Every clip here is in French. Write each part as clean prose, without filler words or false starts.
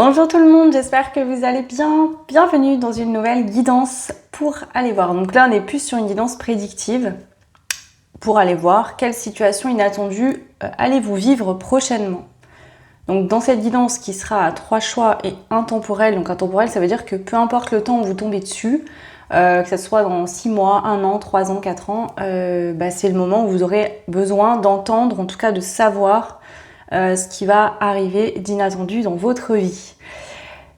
Bonjour tout le monde, j'espère que vous allez bien. Bienvenue dans une nouvelle guidance pour aller voir. Donc là, on est plus sur une guidance prédictive pour aller voir quelle situation inattendue allez-vous vivre prochainement. Donc dans cette guidance qui sera à 3 choix et intemporel, donc intemporel ça veut dire que peu importe le temps où vous tombez dessus, que ce soit dans 6 mois, 1 an, 3 ans, 4 ans, c'est le moment où vous aurez besoin d'entendre, en tout cas de savoir ce qui va arriver d'inattendu dans votre vie.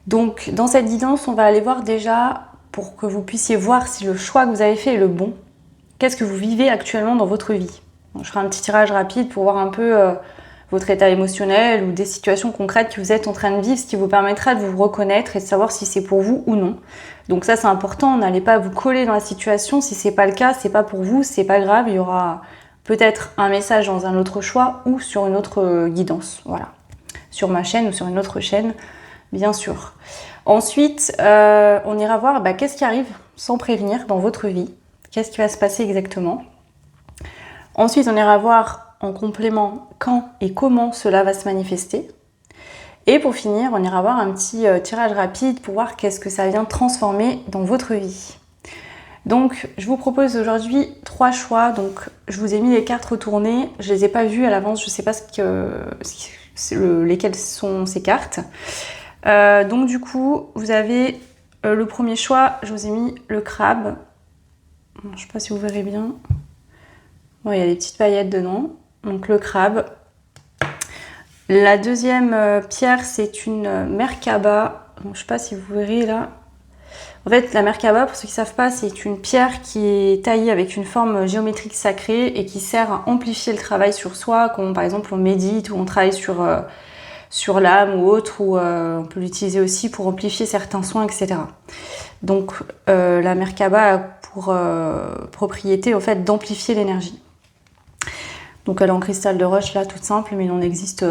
Donc dans cette guidance, on va aller voir déjà, pour que vous puissiez voir si le choix que vous avez fait est le bon, qu'est-ce que vous vivez actuellement dans votre vie. Donc, je ferai un petit tirage rapide pour voir un peu votre état émotionnel ou des situations concrètes que vous êtes en train de vivre, ce qui vous permettra de vous reconnaître et de savoir si c'est pour vous ou non. Donc ça c'est important, n'allez pas vous coller dans la situation, si c'est pas le cas, c'est pas pour vous, c'est pas grave, il y aura peut-être un message dans un autre choix ou sur une autre guidance, voilà. Sur ma chaîne ou sur une autre chaîne, bien sûr. Ensuite, on ira voir qu'est-ce qui arrive sans prévenir dans votre vie. Qu'est-ce qui va se passer exactement. Ensuite, on ira voir en complément quand et comment cela va se manifester. Et pour finir, on ira voir un petit tirage rapide pour voir qu'est-ce que ça vient transformer dans votre vie. Donc, je vous propose aujourd'hui 3 choix. Donc, je vous ai mis les cartes retournées. Je les ai pas vues à l'avance. Je sais pas lesquelles sont ces cartes. Donc, du coup, vous avez le premier choix. Je vous ai mis le crabe. Je sais pas si vous verrez bien. Bon, il y a des petites paillettes dedans. Donc, le crabe. La deuxième pierre, c'est une Merkaba. Bon, je sais pas si vous verrez là. En fait, la Merkaba, pour ceux qui ne savent pas, c'est une pierre qui est taillée avec une forme géométrique sacrée et qui sert à amplifier le travail sur soi, quand par exemple on médite ou on travaille sur l'âme ou autre, ou on peut l'utiliser aussi pour amplifier certains soins, etc. Donc la Merkaba a pour propriété en fait d'amplifier l'énergie. Donc elle est en cristal de roche là, toute simple, mais il en existe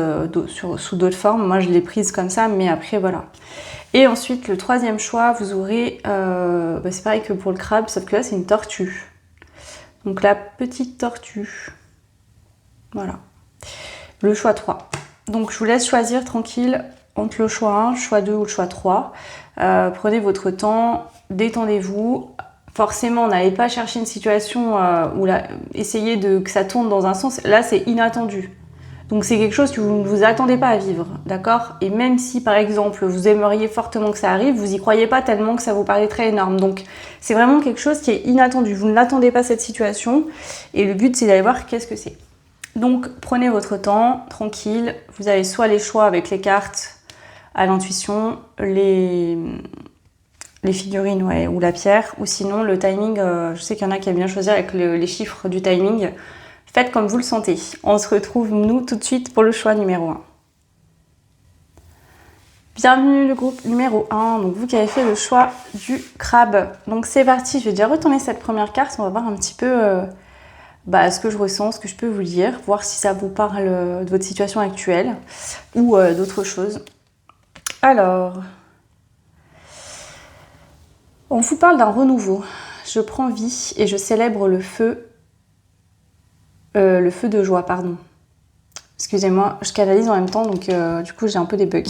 sous d'autres formes. Moi je l'ai prise comme ça, mais après voilà. Et ensuite, le troisième choix, vous aurez, c'est pareil que pour le crabe, sauf que là, c'est une tortue. Donc la petite tortue. Voilà. Le choix 3. Donc je vous laisse choisir tranquille entre le choix 1, le choix 2 ou le choix 3. Prenez votre temps, détendez-vous. Forcément, n'allez pas chercher une situation où essayez que ça tourne dans un sens. Là, c'est inattendu. Donc c'est quelque chose que vous ne vous attendez pas à vivre, d'accord? Et même si par exemple vous aimeriez fortement que ça arrive, vous y croyez pas tellement que ça vous paraîtrait énorme. Donc c'est vraiment quelque chose qui est inattendu. Vous ne l'attendez pas cette situation et le but c'est d'aller voir qu'est-ce que c'est. Donc prenez votre temps, tranquille. Vous avez soit les choix avec les cartes à l'intuition, les figurines ou la pierre, ou sinon le timing. Je sais qu'il y en a qui aiment bien choisir avec les chiffres du timing. Faites comme vous le sentez. On se retrouve, nous, tout de suite pour le choix numéro 1. Bienvenue le groupe numéro 1, donc vous qui avez fait le choix du crabe. Donc c'est parti, je vais déjà retourner cette première carte, on va voir un petit peu ce que je ressens, ce que je peux vous dire, voir si ça vous parle de votre situation actuelle ou d'autres choses. Alors, on vous parle d'un renouveau. Je prends vie et je célèbre le feu de joie, pardon. Excusez-moi, je canalise en même temps, donc du coup j'ai un peu des bugs.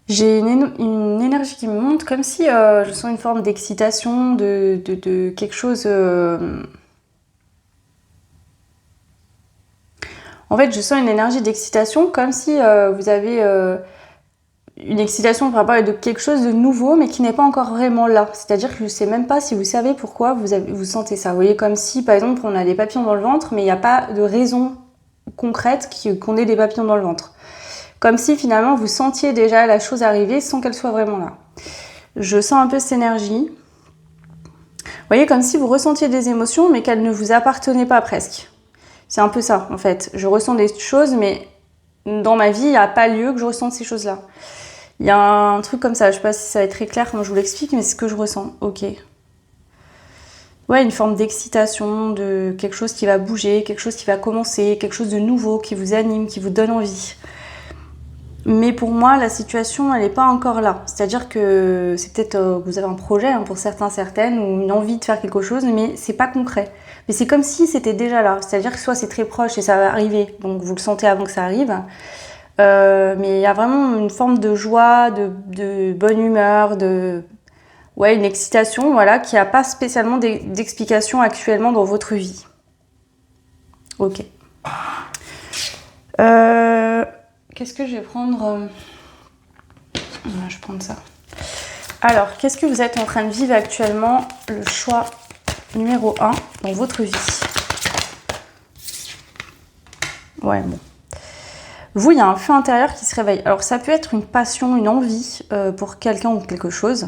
J'ai une énergie qui me monte, comme si je sens une forme d'excitation, de quelque chose... En fait, je sens une énergie d'excitation, comme si vous avez une excitation par rapport à quelque chose de nouveau, mais qui n'est pas encore vraiment là. C'est-à-dire que je ne sais même pas si vous savez pourquoi vous sentez ça. Vous voyez, comme si, par exemple, on a des papillons dans le ventre, mais il n'y a pas de raison concrète qu'on ait des papillons dans le ventre. Comme si, finalement, vous sentiez déjà la chose arriver sans qu'elle soit vraiment là. Je sens un peu cette énergie. Vous voyez, comme si vous ressentiez des émotions, mais qu'elles ne vous appartenaient pas presque. C'est un peu ça, en fait. Je ressens des choses, mais dans ma vie, il n'y a pas lieu que je ressente ces choses-là. Il y a un truc comme ça. Je ne sais pas si ça va être très clair quand je vous l'explique, mais c'est ce que je ressens. Ok. Ouais, une forme d'excitation, de quelque chose qui va bouger, quelque chose qui va commencer, quelque chose de nouveau, qui vous anime, qui vous donne envie. Mais pour moi, la situation, elle n'est pas encore là. C'est-à-dire que c'est peut-être vous avez un projet pour certains, certaines, ou une envie de faire quelque chose, mais c'est pas concret. Mais c'est comme si c'était déjà là. C'est-à-dire que soit c'est très proche et ça va arriver, donc vous le sentez avant que ça arrive. Mais il y a vraiment une forme de joie, de bonne humeur, une excitation, voilà, qui n'a pas spécialement d'explication actuellement dans votre vie. Ok. Qu'est-ce que je vais prendre? Je vais prendre ça. Alors, qu'est-ce que vous êtes en train de vivre actuellement? Le choix numéro 1 dans votre vie. Ouais, bon. Vous, il y a un feu intérieur qui se réveille. Alors, ça peut être une passion, une envie pour quelqu'un ou quelque chose.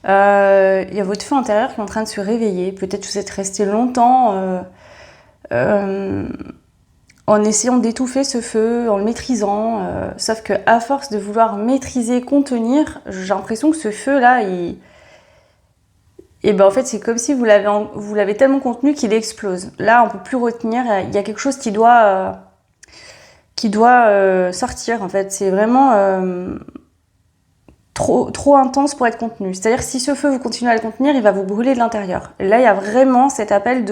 Il y a votre feu intérieur qui est en train de se réveiller. Peut-être que vous êtes resté longtemps en essayant d'étouffer ce feu, en le maîtrisant. Sauf que à force de vouloir maîtriser, contenir, j'ai l'impression que ce feu-là, en fait, c'est comme si vous l'avez tellement contenu qu'il explose. Là, on peut plus retenir. Il y a quelque chose qui doit sortir. En fait, c'est vraiment trop intense pour être contenu. C'est-à-dire que si ce feu, vous continuez à le contenir, il va vous brûler de l'intérieur. Et là, il y a vraiment cet appel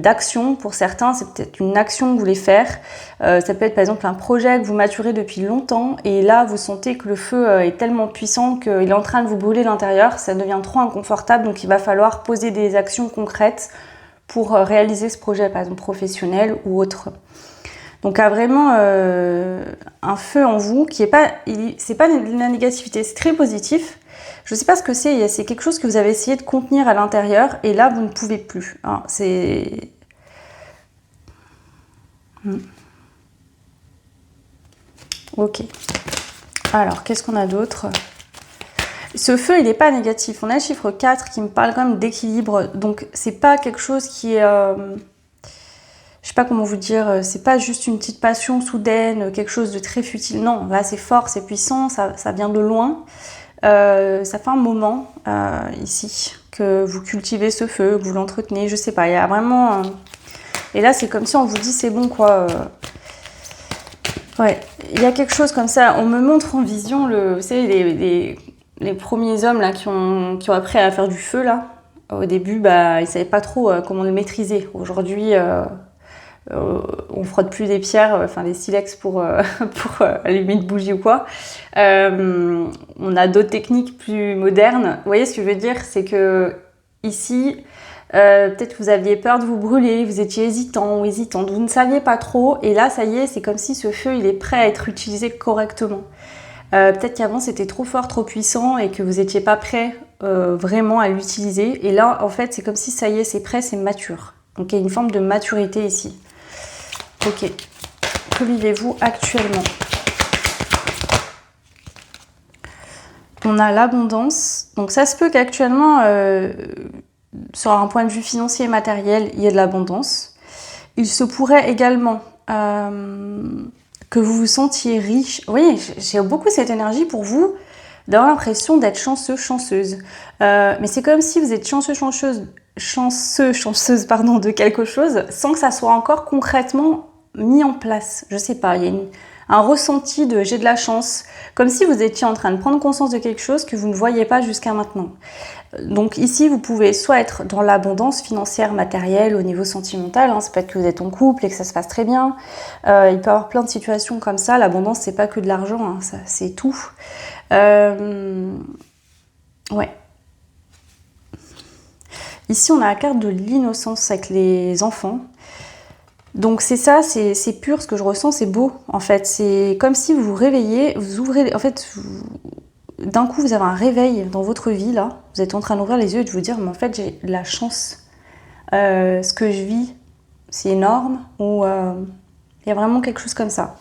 d'action pour certains. C'est peut-être une action que vous voulez faire. Ça peut être par exemple un projet que vous maturez depuis longtemps et là, vous sentez que le feu est tellement puissant qu'il est en train de vous brûler de l'intérieur. Ça devient trop inconfortable, donc il va falloir poser des actions concrètes pour réaliser ce projet, par exemple professionnel ou autre. Donc il y a vraiment un feu en vous qui est pas, c'est pas de la négativité, c'est très positif. Je sais pas ce que c'est quelque chose que vous avez essayé de contenir à l'intérieur et là vous ne pouvez plus. Hein, c'est... Ok. Alors qu'est-ce qu'on a d'autre? Ce feu il n'est pas négatif. On a le chiffre 4 qui me parle quand même d'équilibre. Donc c'est pas quelque chose qui est... je sais pas comment vous dire, c'est pas juste une petite passion soudaine, quelque chose de très futile. Non, là c'est fort, c'est puissant, ça vient de loin. Ça fait un moment ici que vous cultivez ce feu, que vous l'entretenez, je sais pas, il y a vraiment... Et là c'est comme si on vous dit c'est bon quoi. Ouais, il y a quelque chose comme ça, on me montre en vision, vous savez, les premiers hommes là, qui ont appris à faire du feu là. Au début, ils savaient pas trop comment le maîtriser. Aujourd'hui... on frotte plus des pierres, des silex pour allumer une bougie ou quoi. On a d'autres techniques plus modernes. Vous voyez ce que je veux dire? C'est que ici, peut-être que vous aviez peur de vous brûler, vous étiez hésitant ou hésitante, vous ne saviez pas trop. Et là, ça y est, c'est comme si ce feu, il est prêt à être utilisé correctement. Peut-être qu'avant, c'était trop fort, trop puissant et que vous n'étiez pas prêt vraiment à l'utiliser. Et là, en fait, c'est comme si ça y est, c'est prêt, c'est mature. Donc, il y a une forme de maturité ici. Ok, que vivez-vous actuellement? On a l'abondance. Donc ça se peut qu'actuellement, sur un point de vue financier et matériel, il y ait de l'abondance. Il se pourrait également que vous vous sentiez riche. Oui, j'ai beaucoup cette énergie pour vous, d'avoir l'impression d'être chanceux, chanceuse. Mais c'est comme si vous êtes chanceuse, chanceuse de quelque chose, sans que ça soit encore concrètement mis en place. Je sais pas, il y a un ressenti de j'ai de la chance, comme si vous étiez en train de prendre conscience de quelque chose que vous ne voyez pas jusqu'à maintenant. Donc ici, vous pouvez soit être dans l'abondance financière, matérielle, au niveau sentimental, ça peut être que vous êtes en couple et que ça se passe très bien. Il peut y avoir plein de situations comme ça. L'abondance, c'est pas que de l'argent, ça, c'est tout. Ouais. Ici, on a la carte de l'innocence avec les enfants. Donc c'est ça, c'est pur, ce que je ressens, c'est beau en fait. C'est comme si vous vous réveillez, vous ouvrez, en fait, d'un coup vous avez un réveil dans votre vie là. Vous êtes en train d'ouvrir les yeux et de vous dire, mais en fait j'ai de la chance. Ce que je vis, c'est énorme. Ou il y a vraiment quelque chose comme ça.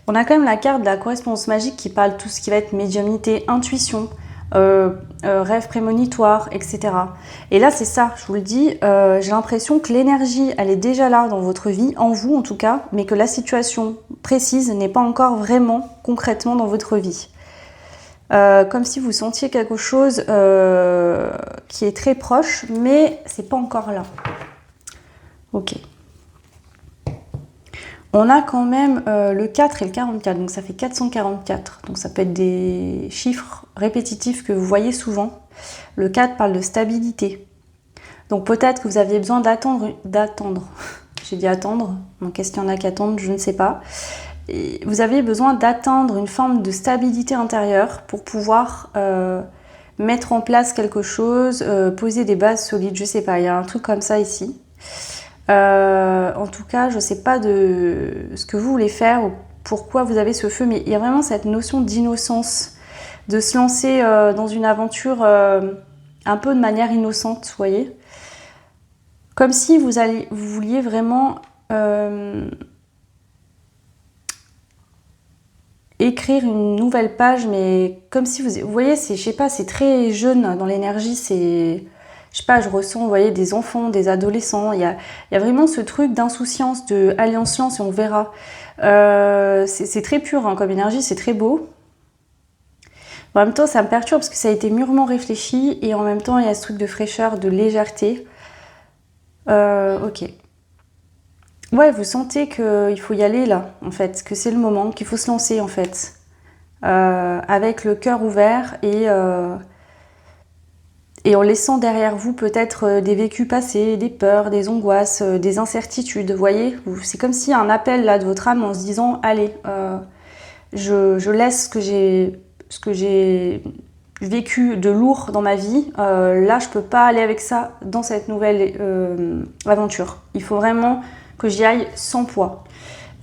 On a quand même la carte de la correspondance magique qui parle de tout ce qui va être médiumnité, intuition. Rêve prémonitoire, etc. Et là, c'est ça, je vous le dis, j'ai l'impression que l'énergie, elle est déjà là dans votre vie, en vous en tout cas, mais que la situation précise n'est pas encore vraiment concrètement dans votre vie. Comme si vous sentiez quelque chose qui est très proche, mais c'est pas encore là. Ok. On a quand même le 4 et le 44, donc ça fait 444. Donc ça peut être des chiffres répétitifs que vous voyez souvent. Le 4 parle de stabilité. Donc peut-être que vous aviez besoin d'attendre. J'ai dit attendre, donc est-ce qu'il y en a qui attendent, je ne sais pas. Et vous avez besoin d'atteindre une forme de stabilité intérieure pour pouvoir mettre en place quelque chose, poser des bases solides, je sais pas, il y a un truc comme ça ici. En tout cas, je sais pas de ce que vous voulez faire ou pourquoi vous avez ce feu, mais il y a vraiment cette notion d'innocence, de se lancer dans une aventure un peu de manière innocente, vous voyez. Comme si vous vouliez vraiment écrire une nouvelle page, mais comme si vous voyez, je sais pas, c'est très jeune dans l'énergie, c'est... Je sais pas, je ressens, vous voyez, des enfants, des adolescents. Il y a vraiment ce truc d'insouciance, de alliance, et on verra. C'est très pur hein, comme énergie, c'est très beau. En même temps, ça me perturbe parce que ça a été mûrement réfléchi et en même temps, il y a ce truc de fraîcheur, de légèreté. Ok. Ouais, vous sentez qu'il faut y aller là, en fait, que c'est le moment, qu'il faut se lancer, en fait. Avec le cœur ouvert et en laissant derrière vous peut-être des vécus passés, des peurs, des angoisses, des incertitudes, vous voyez. C'est comme s'il y a un appel là de votre âme en se disant « Allez, je laisse ce que j'ai vécu de lourd dans ma vie. Là, je peux pas aller avec ça dans cette nouvelle aventure. Il faut vraiment que j'y aille sans poids. »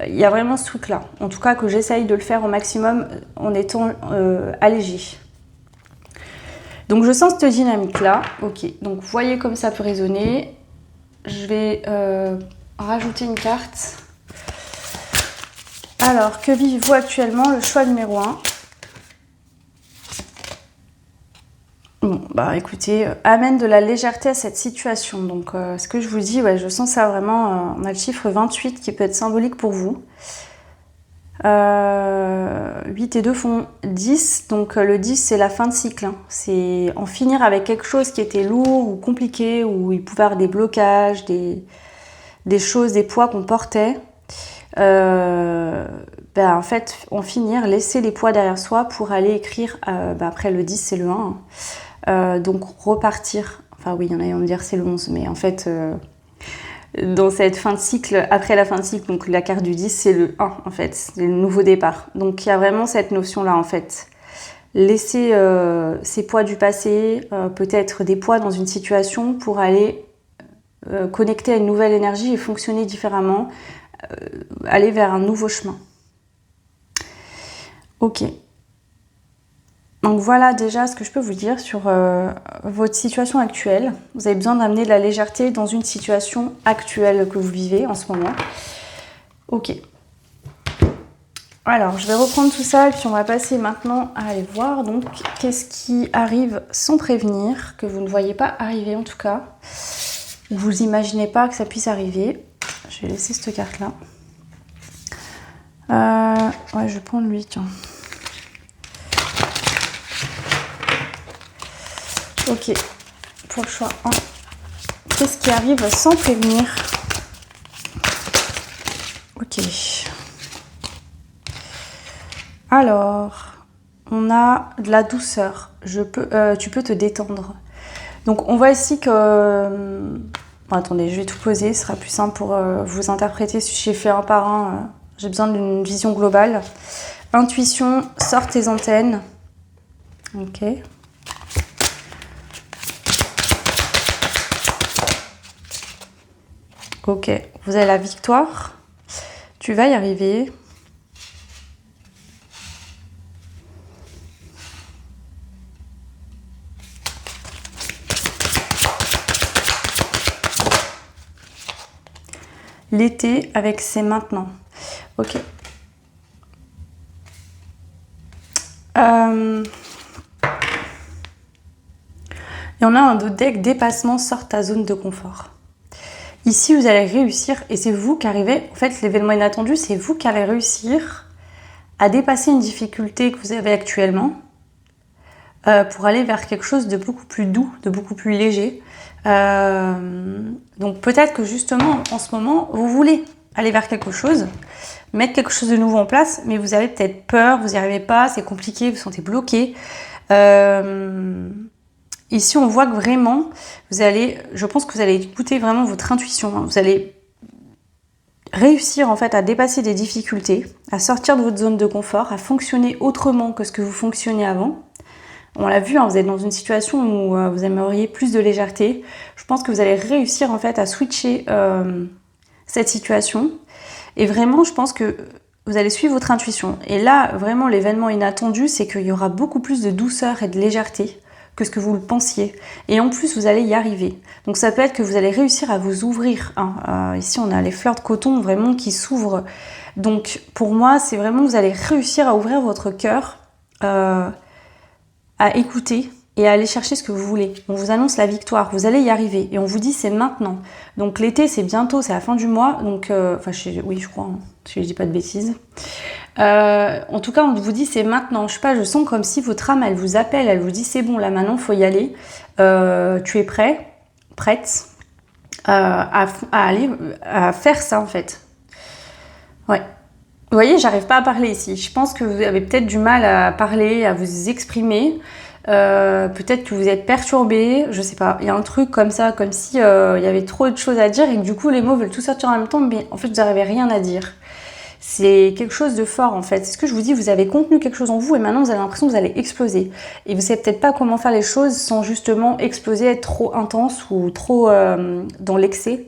Il y a vraiment ce truc-là. En tout cas, que j'essaye de le faire au maximum en étant allégée. Donc je sens cette dynamique-là. Ok, donc vous voyez comme ça peut résonner. Je vais rajouter une carte. Alors, que vivez-vous actuellement? Le choix numéro 1. Bon, bah écoutez, amène de la légèreté à cette situation. Donc ce que je vous dis, ouais, je sens ça vraiment. On a le chiffre 28 qui peut être symbolique pour vous. 8 et 2 font 10, donc le 10 c'est la fin de cycle, hein. C'est en finir avec quelque chose qui était lourd ou compliqué, où il pouvait y avoir des blocages, des choses, des poids qu'on portait. En fait, en finir, laisser les poids derrière soi pour aller écrire, après le 10 c'est le 1, hein. Donc repartir, enfin oui, il y en a qui vont me dire c'est le 11, mais en fait... dans cette fin de cycle, après la fin de cycle, donc la carte du 10, c'est le 1 en fait, c'est le nouveau départ. Donc il y a vraiment cette notion-là en fait. Laisser ces poids du passé, peut-être des poids dans une situation pour aller connecter à une nouvelle énergie et fonctionner différemment, aller vers un nouveau chemin. Ok. Donc voilà déjà ce que je peux vous dire sur votre situation actuelle. Vous avez besoin d'amener de la légèreté dans une situation actuelle que vous vivez en ce moment. Ok. Alors je vais reprendre tout ça et puis on va passer maintenant à aller voir donc qu'est-ce qui arrive sans prévenir, que vous ne voyez pas arriver en tout cas. Vous imaginez pas que ça puisse arriver. Je vais laisser cette carte là. Ouais, je vais prendre lui, tiens. Ok, pour le choix 1. Qu'est-ce qui arrive sans prévenir? Ok. Alors, on a de la douceur. Tu peux te détendre. Donc, on voit ici que... Bon, attendez, je vais tout poser. Ce sera plus simple pour vous interpréter. Si j'ai fait un par un, j'ai besoin d'une vision globale. Intuition, sors tes antennes. Ok. Ok, vous avez la victoire. Tu vas y arriver. L'été avec c'est maintenant. Ok. Il y en a un d'autres deck, dépassement, sort ta zone de confort. Ici, vous allez réussir, et c'est vous qui arrivez, en fait, l'événement inattendu, c'est vous qui allez réussir à dépasser une difficulté que vous avez actuellement pour aller vers quelque chose de beaucoup plus doux, de beaucoup plus léger. Donc peut-être que justement, en ce moment, vous voulez aller vers quelque chose, mettre quelque chose de nouveau en place, mais vous avez peut-être peur, vous n'y arrivez pas, c'est compliqué, vous vous sentez bloqué. Ici, on voit que vraiment, je pense que vous allez écouter vraiment votre intuition. Hein. Vous allez réussir en fait à dépasser des difficultés, à sortir de votre zone de confort, à fonctionner autrement que ce que vous fonctionnez avant. On l'a vu, hein, vous êtes dans une situation où vous aimeriez plus de légèreté. Je pense que vous allez réussir en fait à switcher cette situation. Et vraiment, je pense que vous allez suivre votre intuition. Et là, vraiment, l'événement inattendu, c'est qu'il y aura beaucoup plus de douceur et de légèreté que ce que vous le pensiez. Et en plus, vous allez y arriver. Donc ça peut être que vous allez réussir à vous ouvrir. Hein. Ici, on a les fleurs de coton vraiment qui s'ouvrent. Donc pour moi, c'est vraiment que vous allez réussir à ouvrir votre cœur, à écouter et à aller chercher ce que vous voulez. On vous annonce la victoire, vous allez y arriver. Et on vous dit c'est maintenant. Donc l'été, c'est bientôt, c'est la fin du mois. Donc, oui, je crois, hein, si je dis pas de bêtises. En tout cas, on vous dit c'est maintenant. Je sais pas, je sens comme si votre âme, elle vous appelle, elle vous dit c'est bon, là maintenant, faut y aller. Tu es prête à aller à faire ça en fait. Ouais. Vous voyez, j'arrive pas à parler ici. Je pense que vous avez peut-être du mal à parler, à vous exprimer. Peut-être que vous êtes perturbé, je sais pas. Il y a un truc comme ça, comme si il y avait trop de choses à dire et que du coup les mots veulent tout sortir en même temps, mais en fait vous n'arrivez rien à dire. C'est quelque chose de fort en fait. C'est ce que je vous dis, vous avez contenu quelque chose en vous et maintenant vous avez l'impression que vous allez exploser. Et vous savez peut-être pas comment faire les choses sans justement exploser, être trop intense ou trop dans l'excès.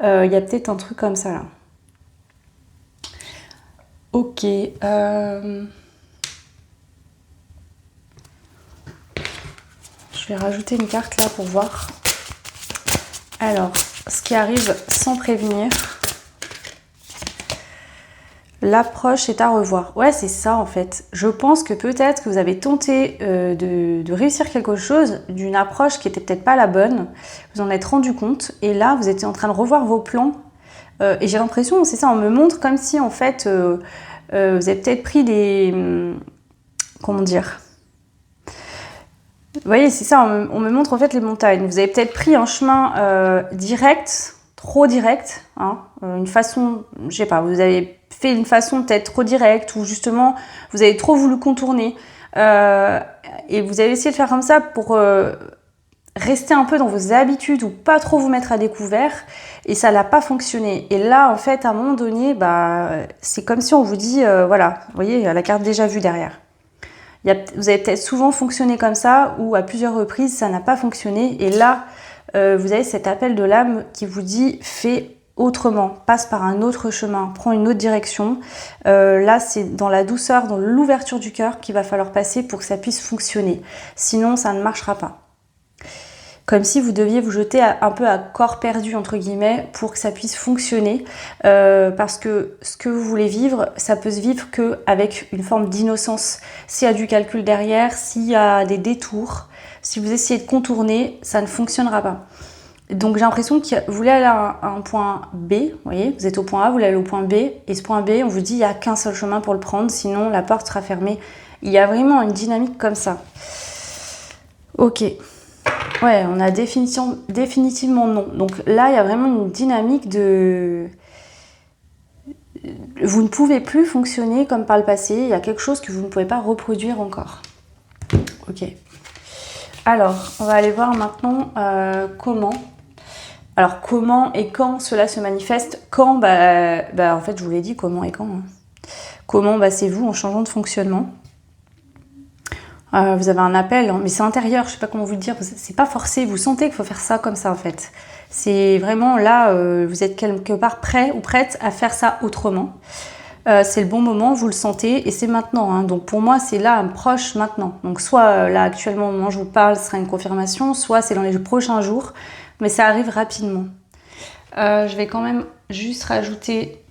Il y a peut-être un truc comme ça là. Ok. Je vais rajouter une carte là pour voir. Alors, ce qui arrive sans prévenir. L'approche est à revoir. Ouais, c'est ça en fait. Je pense que peut-être que vous avez tenté de réussir quelque chose d'une approche qui était peut-être pas la bonne. Vous en êtes rendu compte et là, vous étiez en train de revoir vos plans. Et j'ai l'impression, c'est ça, on me montre comme si en fait, vous avez peut-être pris des... comment dire ? Vous voyez, c'est ça, on me montre en fait les montagnes. Vous avez peut-être pris un chemin direct, trop direct, hein, une façon, je sais pas, vous avez fait une façon peut-être trop directe ou justement vous avez trop voulu contourner et vous avez essayé de faire comme ça pour rester un peu dans vos habitudes ou pas trop vous mettre à découvert et ça n'a pas fonctionné. Et là, en fait, à un moment donné, c'est comme si on vous dit, voilà, vous voyez, il y a la carte déjà vue derrière. Vous avez peut-être souvent fonctionné comme ça ou à plusieurs reprises, ça n'a pas fonctionné. Et là, vous avez cet appel de l'âme qui vous dit, fais autrement, passe par un autre chemin, prends une autre direction. Là, c'est dans la douceur, dans l'ouverture du cœur qu'il va falloir passer pour que ça puisse fonctionner. Sinon, ça ne marchera pas. Comme si vous deviez vous jeter un peu à corps perdu, entre guillemets, pour que ça puisse fonctionner. Parce que ce que vous voulez vivre, ça peut se vivre qu'avec une forme d'innocence. S'il y a du calcul derrière, s'il y a des détours, si vous essayez de contourner, ça ne fonctionnera pas. Donc j'ai l'impression que vous voulez aller à un point B, vous voyez, vous êtes au point A, vous voulez aller au point B, et ce point B, on vous dit il n'y a qu'un seul chemin pour le prendre, sinon la porte sera fermée. Il y a vraiment une dynamique comme ça. Ok. Ouais, on a définitivement non. Donc là, il y a vraiment une dynamique de... Vous ne pouvez plus fonctionner comme par le passé, il y a quelque chose que vous ne pouvez pas reproduire encore. Ok. Alors, on va aller voir maintenant comment... Alors, comment et quand cela se manifeste? Quand, en fait, je vous l'ai dit, comment et quand. Hein. Comment, c'est vous en changeant de fonctionnement. Vous avez un appel, mais c'est intérieur, je sais pas comment vous le dire, c'est pas forcé, vous sentez qu'il faut faire ça comme ça en fait. C'est vraiment là, vous êtes quelque part prêt ou prête à faire ça autrement. C'est le bon moment, vous le sentez et c'est maintenant. Hein. Donc pour moi, c'est là, proche maintenant. Donc soit là actuellement au moment où je vous parle, ce sera une confirmation, soit c'est dans les prochains jours, mais ça arrive rapidement. Je vais quand même juste rajouter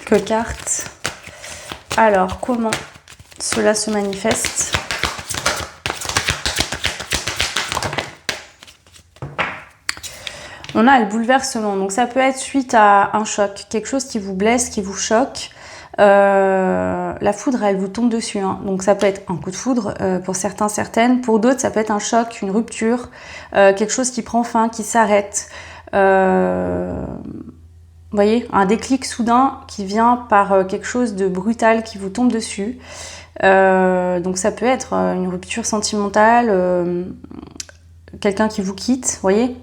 quelques cartes. Alors, comment cela se manifeste? On a le bouleversement, donc ça peut être suite à un choc, quelque chose qui vous blesse, qui vous choque. La foudre, elle vous tombe dessus, hein. Donc ça peut être un coup de foudre pour certains, certaines. Pour d'autres, ça peut être un choc, une rupture, quelque chose qui prend fin, qui s'arrête. Vous voyez, un déclic soudain qui vient par quelque chose de brutal qui vous tombe dessus. Donc ça peut être une rupture sentimentale, quelqu'un qui vous quitte, vous voyez.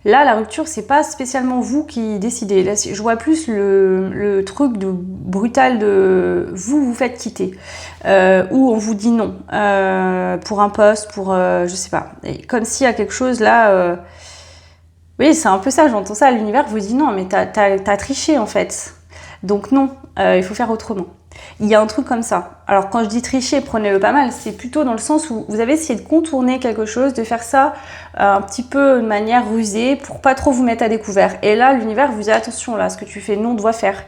Là, la rupture, c'est pas spécialement vous qui décidez. Là, je vois plus le truc de brutal de vous faites quitter. Ou on vous dit non. Pour un poste, pour... je sais pas. Et comme s'il y a quelque chose là... Oui, c'est un peu ça, j'entends ça. L'univers vous dit non, mais t'as triché en fait. Donc non, il faut faire autrement. Il y a un truc comme ça. Alors quand je dis tricher, prenez-le pas mal, c'est plutôt dans le sens où vous avez essayé de contourner quelque chose, de faire ça un petit peu de manière rusée pour pas trop vous mettre à découvert. Et là, l'univers vous dit attention, là, ce que tu fais, non, doit faire.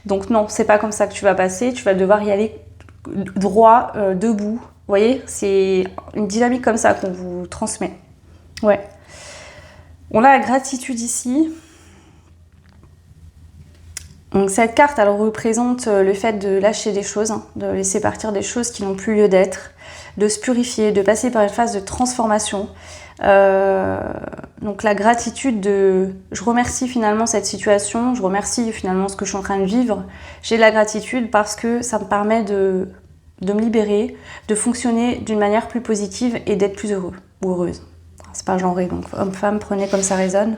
Donc non, c'est pas comme ça que tu vas passer, tu vas devoir y aller droit, debout. Vous voyez, c'est une dynamique comme ça qu'on vous transmet. Ouais. On a la gratitude ici. Donc cette carte, elle représente le fait de lâcher des choses, hein, de laisser partir des choses qui n'ont plus lieu d'être, de se purifier, de passer par une phase de transformation. Donc la gratitude de... Je remercie finalement cette situation, je remercie finalement ce que je suis en train de vivre. J'ai de la gratitude parce que ça me permet de me libérer, de fonctionner d'une manière plus positive et d'être plus heureux ou heureuse. C'est pas genré, donc homme-femme, prenez comme ça résonne.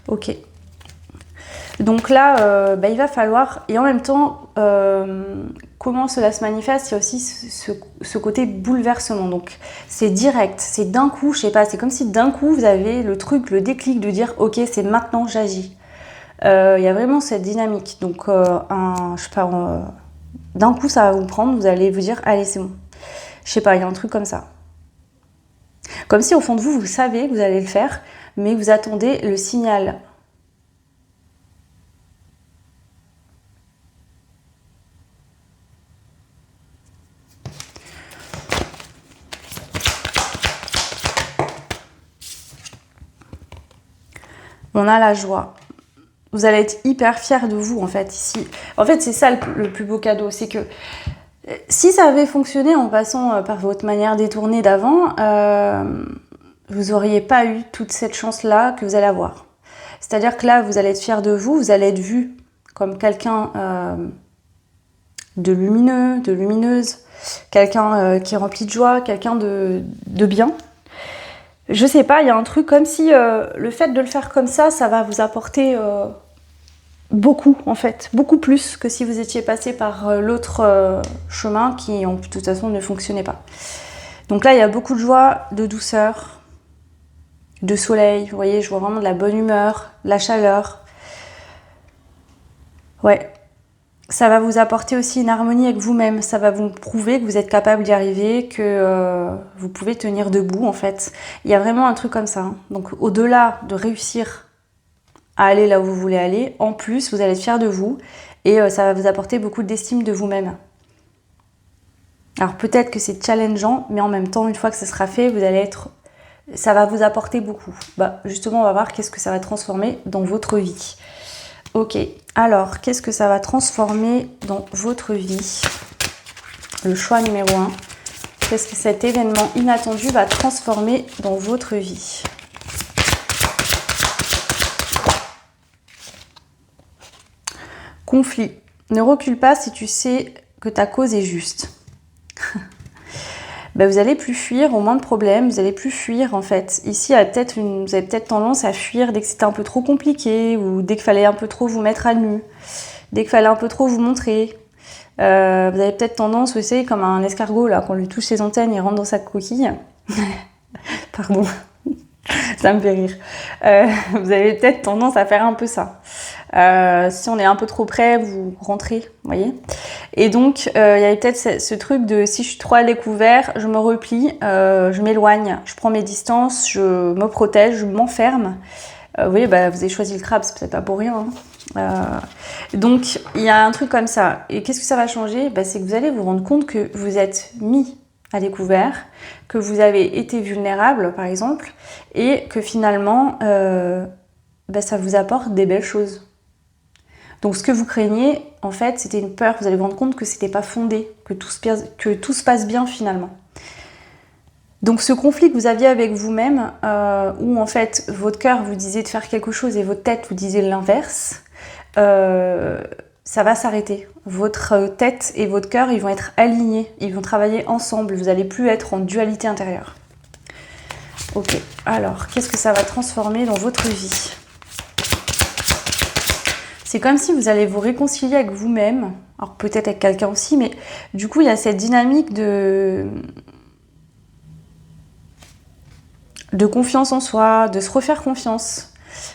Ok. Donc là, il va falloir, et en même temps, comment cela se manifeste, il y a aussi ce côté bouleversement. Donc c'est direct, c'est d'un coup, je sais pas, c'est comme si d'un coup vous avez le truc, le déclic de dire ok, c'est maintenant, j'agis. Il y a vraiment cette dynamique. Donc je sais pas, d'un coup ça va vous prendre, vous allez vous dire allez, c'est bon. Je sais pas, il y a un truc comme ça. Comme si au fond de vous, vous savez que vous allez le faire, mais vous attendez le signal. On a la joie. Vous allez être hyper fiers de vous, en fait, ici. En fait, c'est ça le plus beau cadeau, c'est que si ça avait fonctionné en passant par votre manière détournée d'avant, vous n'auriez pas eu toute cette chance-là que vous allez avoir. C'est-à-dire que là, vous allez être fiers de vous, vous allez être vu comme quelqu'un de lumineux, de lumineuse, quelqu'un qui est rempli de joie, quelqu'un de bien. Je sais pas, il y a un truc comme si le fait de le faire comme ça va vous apporter beaucoup en fait, beaucoup plus que si vous étiez passé par l'autre chemin qui de toute façon ne fonctionnait pas. Donc là, il y a beaucoup de joie, de douceur, de soleil, vous voyez, je vois vraiment de la bonne humeur, de la chaleur. Ouais. Ça va vous apporter aussi une harmonie avec vous-même. Ça va vous prouver que vous êtes capable d'y arriver, que vous pouvez tenir debout en fait. Il y a vraiment un truc comme ça. Hein. Donc au-delà de réussir à aller là où vous voulez aller, en plus vous allez être fier de vous et ça va vous apporter beaucoup d'estime de vous-même. Alors peut-être que c'est challengeant, mais en même temps, une fois que ça sera fait, ça va vous apporter beaucoup. Justement, on va voir qu'est-ce que ça va transformer dans votre vie. Ok, alors, qu'est-ce que ça va transformer dans votre vie? Le choix numéro 1. Qu'est-ce que cet événement inattendu va transformer dans votre vie? Conflit. Ne recule pas si tu sais que ta cause est juste. Vous allez plus fuir, au moins de problèmes, vous allez plus fuir en fait. Ici, vous avez peut-être tendance à fuir dès que c'était un peu trop compliqué ou dès qu'il fallait un peu trop vous mettre à nu, dès qu'il fallait un peu trop vous montrer. Vous avez peut-être tendance, vous savez, comme un escargot, là, quand on lui touche ses antennes, il rentre dans sa coquille. Pardon, ça me fait rire. Vous avez peut-être tendance à faire un peu ça. Si on est un peu trop près, vous rentrez, vous voyez. Et donc, il y avait peut-être ce truc de si je suis trop à découvert, je me replie, je m'éloigne, je prends mes distances, je me protège, je m'enferme. Vous voyez, vous avez choisi le crabe, c'est peut-être pas pour rien. Hein. Donc, il y a un truc comme ça. Et qu'est-ce que ça va changer? C'est que vous allez vous rendre compte que vous êtes mis à découvert, que vous avez été vulnérable, par exemple, et que finalement, ça vous apporte des belles choses. Donc ce que vous craignez, en fait, c'était une peur. Vous allez vous rendre compte que c'était pas fondé, que tout se passe bien finalement. Donc ce conflit que vous aviez avec vous-même, où en fait votre cœur vous disait de faire quelque chose et votre tête vous disait l'inverse, ça va s'arrêter. Votre tête et votre cœur, ils vont être alignés, ils vont travailler ensemble, vous n'allez plus être en dualité intérieure. Ok, alors qu'est-ce que ça va transformer dans votre vie? C'est comme si vous allez vous réconcilier avec vous-même, alors peut-être avec quelqu'un aussi, mais du coup il y a cette dynamique de confiance en soi, de se refaire confiance,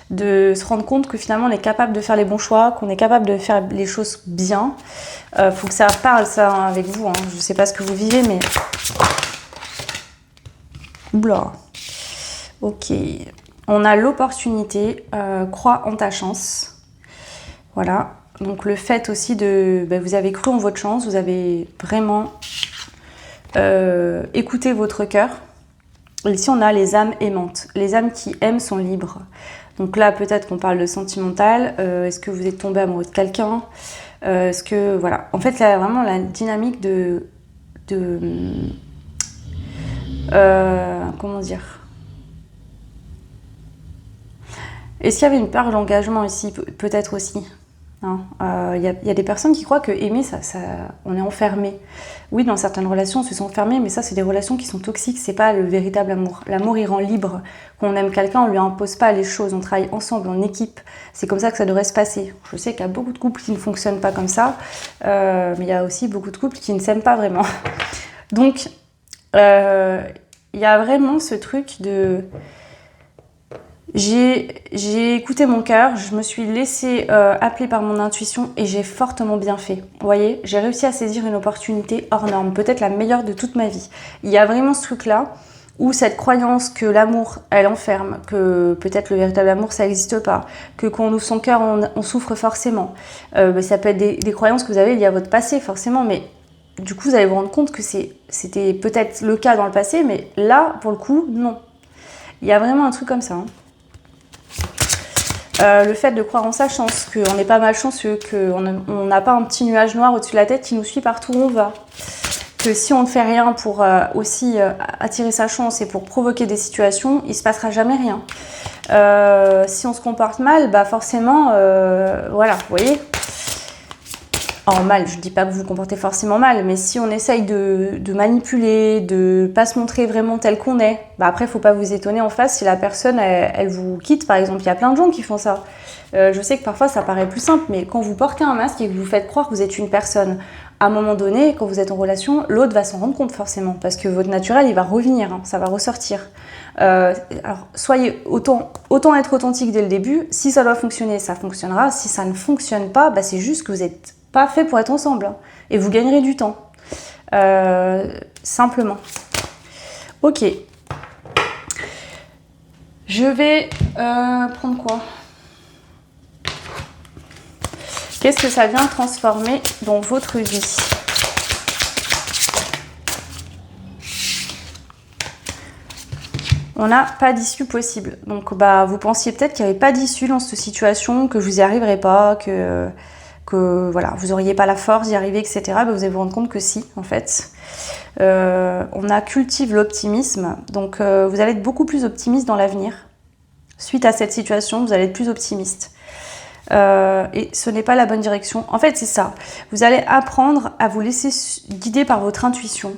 de se rendre compte que finalement on est capable de faire les bons choix, qu'on est capable de faire les choses bien. Faut que ça parle ça hein, avec vous, hein. Je sais pas ce que vous vivez, mais... Oula. Ok. On a l'opportunité, crois en ta chance. Voilà. Donc le fait aussi de... vous avez cru en votre chance, vous avez vraiment écouté votre cœur. Ici, on a les âmes aimantes. Les âmes qui aiment sont libres. Donc là, peut-être qu'on parle de sentimental. Est-ce que vous êtes tombé amoureux de quelqu'un? Est-ce que... Voilà. En fait, là, vraiment, la dynamique comment dire? Est-ce qu'il y avait une peur de l'engagement ici? Peut-être aussi. Il y a des personnes qui croient que aimer, on est enfermé. Oui, dans certaines relations, on se sent enfermé, mais ça, c'est des relations qui sont toxiques. C'est pas le véritable amour. L'amour, il rend libre. Quand on aime quelqu'un, on lui impose pas les choses. On travaille ensemble, en équipe. C'est comme ça que ça devrait se passer. Je sais qu'il y a beaucoup de couples qui ne fonctionnent pas comme ça, mais il y a aussi beaucoup de couples qui ne s'aiment pas vraiment. Donc, il y a vraiment ce truc de... J'ai écouté mon cœur, je me suis laissée appeler par mon intuition et j'ai fortement bien fait. Vous voyez, j'ai réussi à saisir une opportunité hors norme, peut-être la meilleure de toute ma vie. Il y a vraiment ce truc-là où cette croyance que l'amour, elle enferme, que peut-être le véritable amour, ça n'existe pas, que quand on ouvre son cœur, on souffre forcément. Ça peut être des croyances que vous avez liées à votre passé, forcément, mais du coup, vous allez vous rendre compte que c'était peut-être le cas dans le passé, mais là, pour le coup, non. Il y a vraiment un truc comme ça, hein. Le fait de croire en sa chance, qu'on n'est pas malchanceux, qu'on n'a pas un petit nuage noir au-dessus de la tête qui nous suit partout où on va. Que si on ne fait rien pour aussi attirer sa chance et pour provoquer des situations, il ne se passera jamais rien. Si on se comporte mal, forcément, voilà, vous voyez. En mal, je ne dis pas que vous vous comportez forcément mal, mais si on essaye de manipuler, de ne pas se montrer vraiment tel qu'on est, après, il ne faut pas vous étonner en face si la personne, elle vous quitte, par exemple. Il y a plein de gens qui font ça. Je sais que parfois, ça paraît plus simple, mais quand vous portez un masque et que vous faites croire que vous êtes une personne, à un moment donné, quand vous êtes en relation, l'autre va s'en rendre compte forcément, parce que votre naturel, il va revenir, hein, ça va ressortir. Alors, soyez autant être authentique dès le début. Si ça doit fonctionner, ça fonctionnera. Si ça ne fonctionne pas, c'est juste que vous n'êtes pas fait pour être ensemble, hein, et vous gagnerez du temps. Simplement. Ok. Je vais prendre quoi? Qu'est-ce que ça vient transformer dans votre vie? On n'a pas d'issue possible. Donc, vous pensiez peut-être qu'il n'y avait pas d'issue dans cette situation, que vous n'y arriverez pas, que voilà, vous n'auriez pas la force d'y arriver, etc. Vous allez vous rendre compte que si, en fait. On a cultive l'optimisme. Donc, vous allez être beaucoup plus optimiste dans l'avenir. Suite à cette situation, vous allez être plus optimiste. Et ce n'est pas la bonne direction. En fait, c'est ça. Vous allez apprendre à vous laisser guider par votre intuition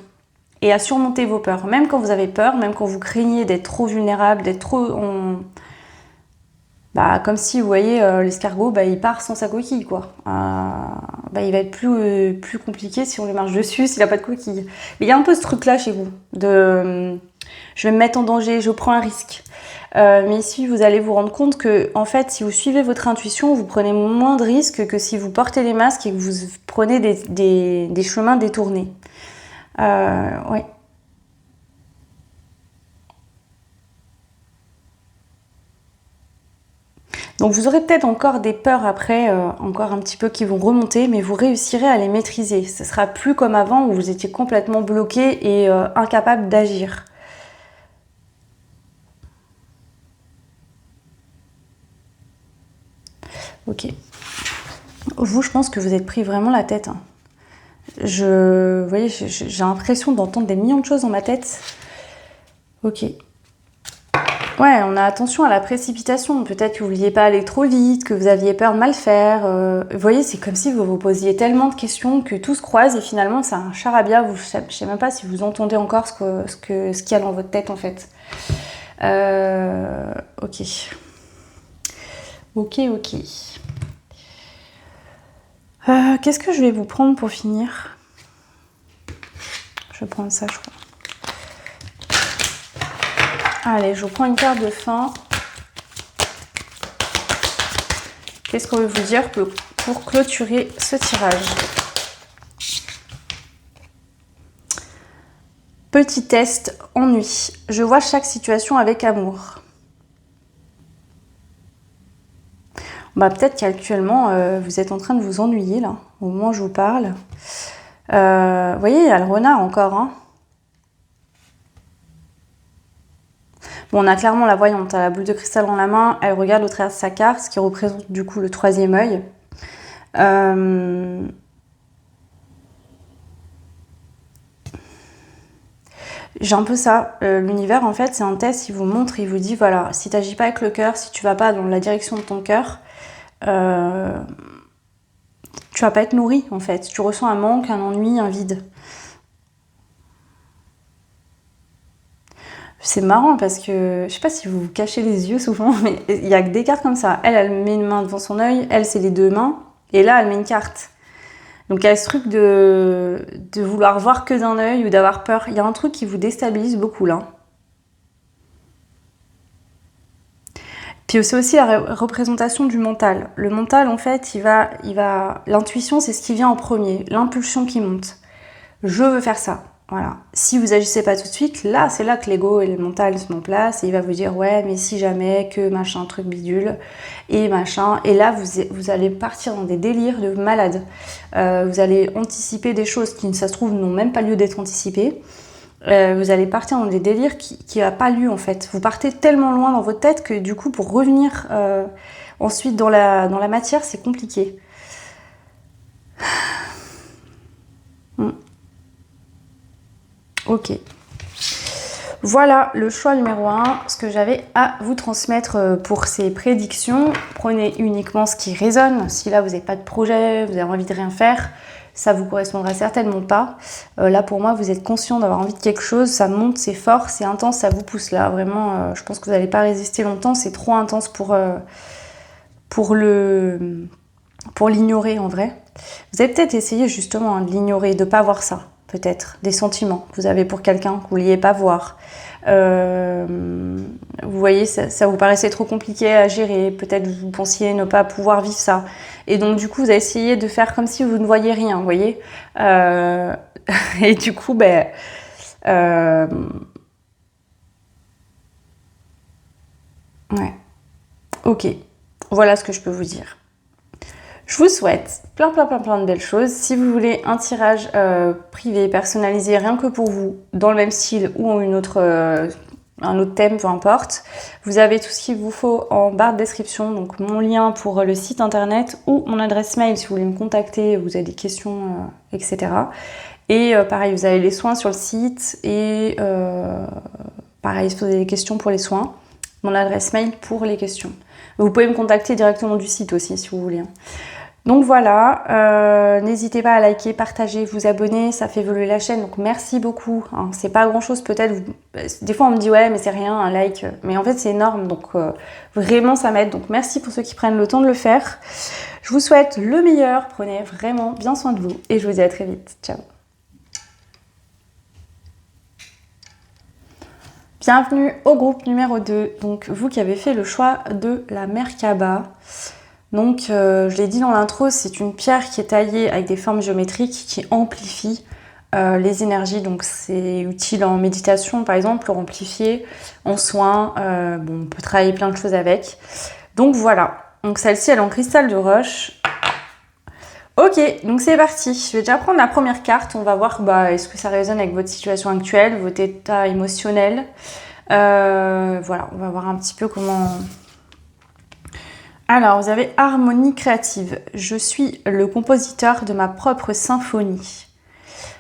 et à surmonter vos peurs. Même quand vous avez peur, même quand vous craignez d'être trop vulnérable, d'être trop... comme si, vous voyez, l'escargot, il part sans sa coquille, quoi. Il va être plus compliqué si on lui marche dessus, s'il n'a pas de coquille. Mais il y a un peu ce truc-là chez vous, de... je vais me mettre en danger, je prends un risque. Mais ici, vous allez vous rendre compte que, en fait, si vous suivez votre intuition, vous prenez moins de risques que si vous portez les masques et que vous prenez des chemins détournés. Ouais. Donc vous aurez peut-être encore des peurs après, encore un petit peu qui vont remonter, mais vous réussirez à les maîtriser. Ce sera plus comme avant où vous étiez complètement bloqué et incapable d'agir. Ok. Vous, je pense que vous êtes pris vraiment la tête. Hein. Vous voyez, j'ai l'impression d'entendre des millions de choses dans ma tête. Ok. Ouais, on a attention à la précipitation. Peut-être que vous ne vouliez pas aller trop vite, que vous aviez peur de mal faire. Vous voyez, c'est comme si vous vous posiez tellement de questions que tout se croise et finalement, c'est un charabia. Je ne sais même pas si vous entendez encore ce qu'il y a dans votre tête, en fait. Ok. Ok. Qu'est-ce que je vais vous prendre pour finir? Je vais prendre ça, je crois. Allez, je vous prends une carte de fin. Qu'est-ce qu'on veut vous dire pour clôturer ce tirage? Petit test, ennui. Je vois chaque situation avec amour. Bah, peut-être qu'actuellement, vous êtes en train de vous ennuyer, là, au moment où je vous parle. Vous voyez, il y a le renard encore, hein. Bon, on a clairement la voyante, elle a la boule de cristal dans la main, elle regarde au travers de sa carte, ce qui représente du coup le troisième œil. J'ai un peu ça. L'univers, en fait, c'est un test, il vous montre, il vous dit, voilà, si tu n'agis pas avec le cœur, si tu vas pas dans la direction de ton cœur, tu vas pas être nourri, en fait. Tu ressens un manque, un ennui, un vide. C'est marrant parce que, je sais pas si vous vous cachez les yeux souvent, mais il y a que des cartes comme ça. Elle met une main devant son œil, elle, c'est les deux mains, et là, elle met une carte. Donc il y a ce truc de vouloir voir que d'un œil ou d'avoir peur. Il y a un truc qui vous déstabilise beaucoup là. Puis c'est aussi la représentation du mental. Le mental, en fait, l'intuition, c'est ce qui vient en premier, l'impulsion qui monte. Je veux faire ça. Voilà. Si vous agissez pas tout de suite, là, c'est là que l'ego et le mental se mettent en place et il va vous dire ouais, mais si jamais que machin, truc bidule et machin. Et là, vous allez partir dans des délires de malade. Vous allez anticiper des choses qui, ça se trouve, n'ont même pas lieu d'être anticipées. Vous allez partir dans des délires qui n'ont pas lieu en fait. Vous partez tellement loin dans votre tête que du coup, pour revenir ensuite dans la matière, c'est compliqué. Ok. Voilà le choix numéro 1, ce que j'avais à vous transmettre pour ces prédictions. Prenez uniquement ce qui résonne. Si là vous n'avez pas de projet, vous avez envie de rien faire, ça vous correspondra certainement pas. Là pour moi, vous êtes conscient d'avoir envie de quelque chose, ça monte, c'est fort, c'est intense, ça vous pousse là. Vraiment, je pense que vous n'allez pas résister longtemps, c'est trop intense pour l'ignorer en vrai. Vous avez peut-être essayé justement de l'ignorer, de ne pas voir ça. Peut-être des sentiments que vous avez pour quelqu'un que vous ne vouliez pas voir. Vous voyez, ça vous paraissait trop compliqué à gérer. Peut-être vous pensiez ne pas pouvoir vivre ça. Et donc, du coup, vous avez essayé de faire comme si vous ne voyiez rien, vous voyez. Et du coup, ouais. Ok. Voilà ce que je peux vous dire. Je vous souhaite plein de belles choses. Si vous voulez un tirage privé, personnalisé, rien que pour vous, dans le même style ou en un autre thème, peu importe, vous avez tout ce qu'il vous faut en barre de description. Donc mon lien pour le site internet ou mon adresse mail si vous voulez me contacter, vous avez des questions, etc. Et pareil, vous avez les soins sur le site et pareil, si vous avez des questions pour les soins, mon adresse mail pour les questions. Vous pouvez me contacter directement du site aussi si vous voulez. Donc voilà, n'hésitez pas à liker, partager, vous abonner, ça fait évoluer la chaîne, donc merci beaucoup. Hein, c'est pas grand chose peut-être, des fois on me dit ouais mais c'est rien, un like, mais en fait c'est énorme, donc vraiment ça m'aide, donc merci pour ceux qui prennent le temps de le faire. Je vous souhaite le meilleur, prenez vraiment bien soin de vous et je vous dis à très vite, ciao. Bienvenue au groupe numéro 2, donc vous qui avez fait le choix de la Merkaba. Donc, je l'ai dit dans l'intro, c'est une pierre qui est taillée avec des formes géométriques qui amplifient les énergies. Donc, c'est utile en méditation, par exemple, pour amplifier en soins. On peut travailler plein de choses avec. Donc, voilà. Donc, celle-ci, elle est en cristal de roche. Ok, donc c'est parti. Je vais déjà prendre la première carte. On va voir est-ce que ça résonne avec votre situation actuelle, votre état émotionnel. Voilà, on va voir un petit peu comment Alors, vous avez harmonie créative. Je suis le compositeur de ma propre symphonie.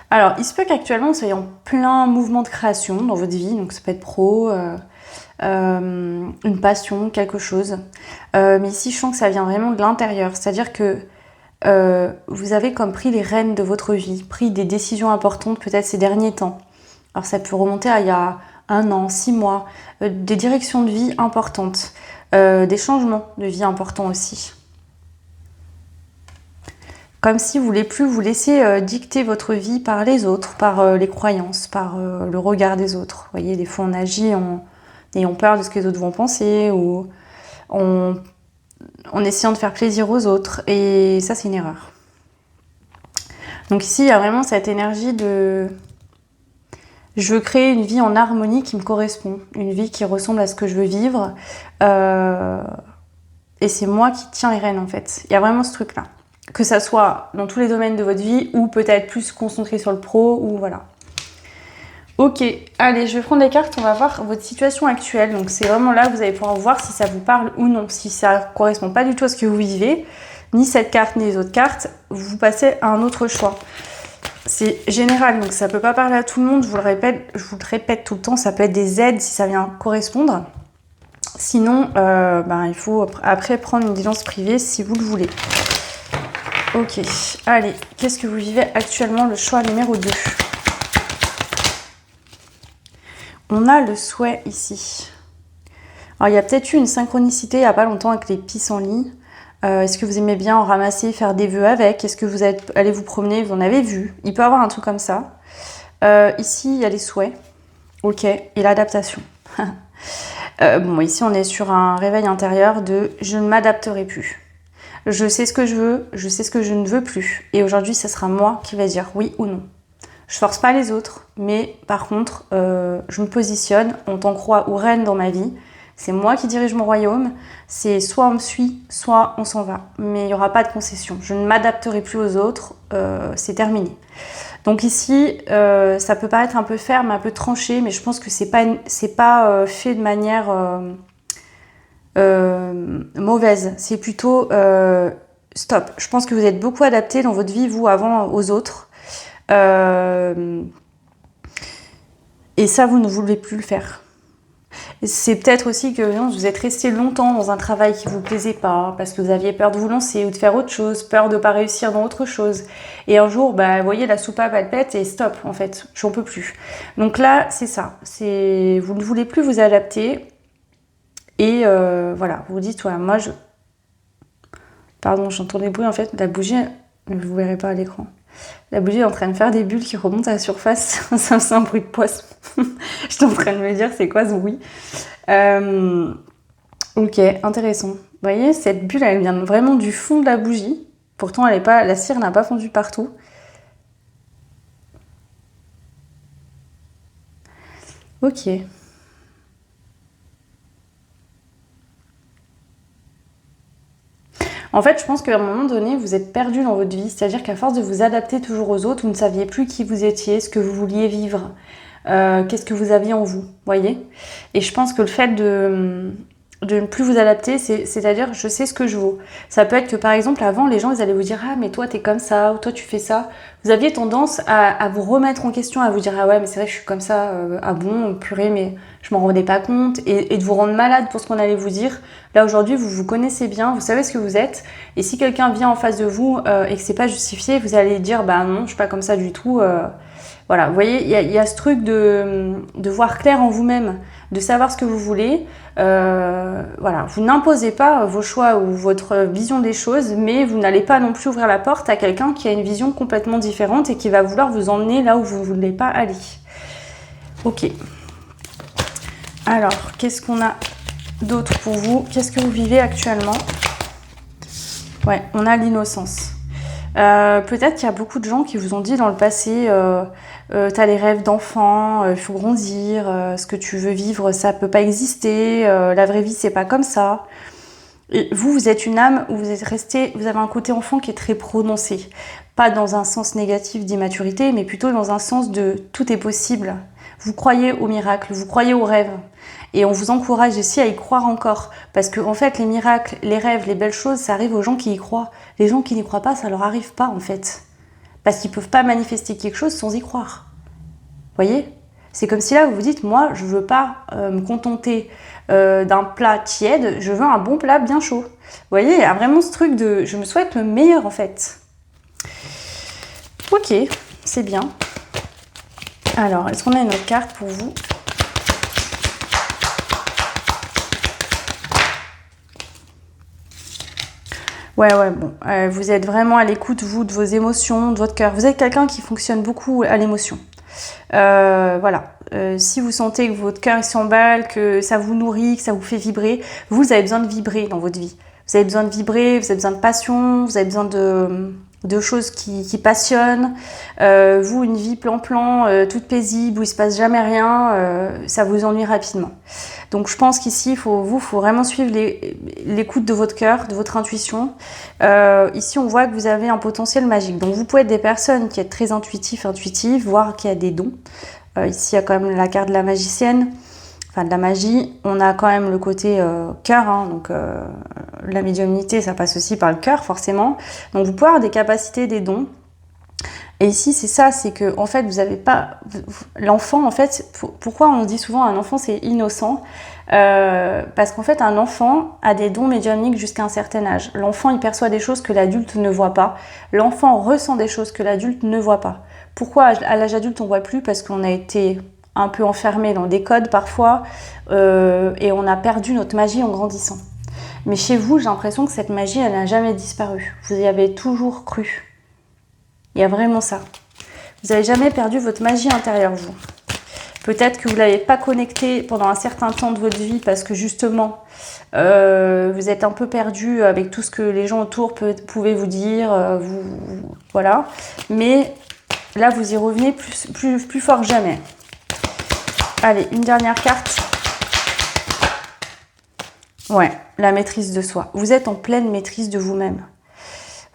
Alors, il se peut qu'actuellement, vous soyez en plein mouvement de création dans votre vie, donc ça peut être pro, une passion, quelque chose. Mais ici, je sens que ça vient vraiment de l'intérieur, c'est-à-dire que vous avez comme pris les rênes de votre vie, pris des décisions importantes peut-être ces derniers temps. Alors, ça peut remonter à il y a 1 an, 6 mois, des directions de vie importantes, des changements de vie importants aussi. Comme si vous ne voulez plus vous laisser dicter votre vie par les autres, par les croyances, par le regard des autres. Vous voyez, des fois on agit en ayant peur de ce que les autres vont penser ou en essayant de faire plaisir aux autres. Et ça, c'est une erreur. Donc ici, il y a vraiment cette énergie de... Je veux créer une vie en harmonie qui me correspond, une vie qui ressemble à ce que je veux vivre. Et c'est moi qui tiens les rênes en fait. Il y a vraiment ce truc-là. Que ça soit dans tous les domaines de votre vie ou peut-être plus concentré sur le pro ou voilà. Ok, allez, je vais prendre les cartes, on va voir votre situation actuelle. Donc c'est vraiment là que vous allez pouvoir voir si ça vous parle ou non. Si ça ne correspond pas du tout à ce que vous vivez, ni cette carte ni les autres cartes, vous passez à un autre choix. C'est général, donc ça ne peut pas parler à tout le monde, je vous le répète tout le temps, ça peut être des aides si ça vient correspondre. Sinon, il faut après prendre une guidance privée si vous le voulez. Ok, allez, qu'est-ce que vous vivez actuellement? Le choix numéro 2. On a le souhait ici. Alors, il y a peut-être eu une synchronicité il n'y a pas longtemps avec les pissenlits. Est-ce que vous aimez bien en ramasser, faire des vœux avec? Est-ce que vous allez vous promener? Vous en avez vu? Il peut y avoir un truc comme ça. Ici, il y a les souhaits. Ok, et l'adaptation. Bon, ici, on est sur un réveil intérieur de « je ne m'adapterai plus ». Je sais ce que je veux, je sais ce que je ne veux plus. Et aujourd'hui, ce sera moi qui vais dire oui ou non. Je force pas les autres, mais par contre, je me positionne en tant que roi ou reine dans ma vie. C'est moi qui dirige mon royaume. C'est soit on me suit, soit on s'en va. Mais il n'y aura pas de concession. Je ne m'adapterai plus aux autres. C'est terminé. Donc ici, ça peut paraître un peu ferme, un peu tranché, mais je pense que c'est pas fait de manière mauvaise. C'est plutôt stop. Je pense que vous êtes beaucoup adapté dans votre vie, vous, avant aux autres. Et ça, vous ne voulez plus le faire. C'est peut-être aussi que non, vous êtes resté longtemps dans un travail qui ne vous plaisait pas, parce que vous aviez peur de vous lancer ou de faire autre chose, peur de ne pas réussir dans autre chose. Et un jour, vous voyez, la soupape, elle pète et stop, en fait, j'en peux plus. Donc là, c'est ça. Vous ne voulez plus vous adapter. Et voilà, vous vous dites, ouais, moi, Pardon, j'entends des bruits, en fait, la bougie, vous ne verrez pas à l'écran. La bougie est en train de faire des bulles qui remontent à la surface. Ça, c'est un bruit de poisson. J'étais en train de me dire, c'est quoi ce bruit? Ok, intéressant. Vous voyez, cette bulle, elle vient vraiment du fond de la bougie. Pourtant, la cire n'a pas fondu partout. Ok. En fait, je pense qu'à un moment donné, vous êtes perdu dans votre vie. C'est-à-dire qu'à force de vous adapter toujours aux autres, vous ne saviez plus qui vous étiez, ce que vous vouliez vivre, qu'est-ce que vous aviez en vous, voyez? Et je pense que le fait de ne plus vous adapter, c'est-à-dire je sais ce que je vaux. Ça peut être que par exemple avant les gens ils allaient vous dire ah mais toi t'es comme ça ou toi tu fais ça. Vous aviez tendance à vous remettre en question, à vous dire ah ouais mais c'est vrai que je suis comme ça, ah bon purée mais je m'en rendais pas compte et de vous rendre malade pour ce qu'on allait vous dire. Là aujourd'hui vous vous connaissez bien, vous savez ce que vous êtes et si quelqu'un vient en face de vous et que c'est pas justifié, vous allez dire bah non je suis pas comme ça du tout. Voilà, vous voyez, il y a ce truc de voir clair en vous-même, de savoir ce que vous voulez. Voilà, vous n'imposez pas vos choix ou votre vision des choses, mais vous n'allez pas non plus ouvrir la porte à quelqu'un qui a une vision complètement différente et qui va vouloir vous emmener là où vous ne voulez pas aller. Ok. Alors, qu'est-ce qu'on a d'autre pour vous? Qu'est-ce que vous vivez actuellement? Ouais, on a l'innocence. Peut-être qu'il y a beaucoup de gens qui vous ont dit dans le passé t'as les rêves d'enfant, il faut grandir, ce que tu veux vivre ça peut pas exister, la vraie vie c'est pas comme ça. Et vous êtes une âme où vous avez un côté enfant qui est très prononcé, pas dans un sens négatif d'immaturité mais plutôt dans un sens de tout est possible. Vous croyez au miracle, vous croyez aux rêves. Et on vous encourage aussi à y croire encore. Parce que en fait, les miracles, les rêves, les belles choses, ça arrive aux gens qui y croient. Les gens qui n'y croient pas, ça leur arrive pas en fait. Parce qu'ils peuvent pas manifester quelque chose sans y croire. Vous voyez ? C'est comme si là, vous vous dites, moi, je veux pas me contenter d'un plat tiède, je veux un bon plat bien chaud. Vous voyez, il y a vraiment ce truc de, je me souhaite le meilleur en fait. Ok, c'est bien. Alors, est-ce qu'on a une autre carte pour vous ? Ouais, bon, vous êtes vraiment à l'écoute, vous, de vos émotions, de votre cœur. Vous êtes quelqu'un qui fonctionne beaucoup à l'émotion. Voilà, si vous sentez que votre cœur s'emballe, que ça vous nourrit, que ça vous fait vibrer, vous avez besoin de vibrer dans votre vie. Vous avez besoin de vibrer, vous avez besoin de passion, vous avez besoin de choses qui passionnent. Vous, une vie plan-plan, toute paisible, où il se passe jamais rien, ça vous ennuie rapidement. Donc je pense qu'ici, il faut vraiment suivre l'écoute de votre cœur, de votre intuition. Ici, on voit que vous avez un potentiel magique. Donc vous pouvez être des personnes qui êtes très intuitives, voire qui a des dons. Ici, il y a quand même la carte de la magicienne, enfin de la magie. On a quand même le côté cœur, hein, donc la médiumnité, ça passe aussi par le cœur, forcément. Donc vous pouvez avoir des capacités, des dons. Et ici, c'est ça, c'est que en fait, vous n'avez pas... L'enfant, en fait, pourquoi on dit souvent un enfant, c'est innocent ? Parce qu'en fait, un enfant a des dons médiumniques jusqu'à un certain âge. L'enfant, il perçoit des choses que l'adulte ne voit pas. L'enfant ressent des choses que l'adulte ne voit pas. Pourquoi à l'âge adulte, on ne voit plus ? Parce qu'on a été un peu enfermé dans des codes parfois et on a perdu notre magie en grandissant. Mais chez vous, j'ai l'impression que cette magie, elle n'a jamais disparu. Vous y avez toujours cru. Il y a vraiment ça. Vous n'avez jamais perdu votre magie intérieure, vous. Peut-être que vous ne l'avez pas connectée pendant un certain temps de votre vie parce que justement, vous êtes un peu perdu avec tout ce que les gens autour pouvaient vous dire. Voilà. Mais là, vous y revenez plus fort que jamais. Allez, une dernière carte. Ouais, la maîtrise de soi. Vous êtes en pleine maîtrise de vous-même.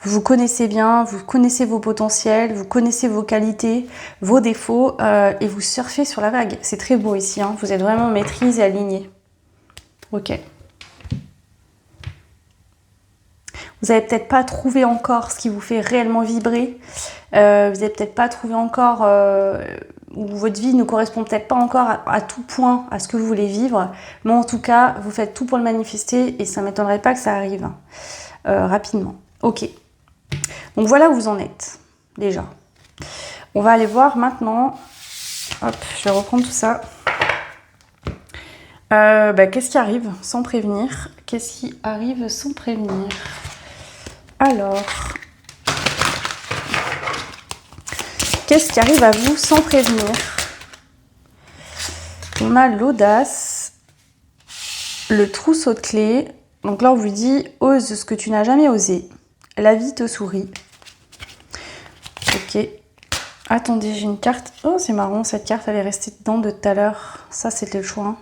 Vous vous connaissez bien, vous connaissez vos potentiels, vous connaissez vos qualités, vos défauts et vous surfez sur la vague. C'est très beau ici, hein. Vous êtes vraiment maîtrise et aligné. Ok. Vous n'avez peut-être pas trouvé encore ce qui vous fait réellement vibrer. Vous n'avez peut-être pas trouvé encore, ou votre vie ne correspond peut-être pas encore à tout point à ce que vous voulez vivre. Mais en tout cas, vous faites tout pour le manifester et ça ne m'étonnerait pas que ça arrive rapidement. Ok. Donc voilà où vous en êtes, déjà. On va aller voir maintenant. Hop, je vais reprendre tout ça. Qu'est-ce qui arrive sans prévenir ? Qu'est-ce qui arrive sans prévenir ? Alors, qu'est-ce qui arrive à vous sans prévenir ? On a l'audace, le trousseau de clés. Donc là, on vous dit, ose ce que tu n'as jamais osé. La vie te sourit. Ok. Attendez, j'ai une carte. Oh, c'est marrant, cette carte, elle est restée dedans de tout à l'heure. Ça, c'était le choix.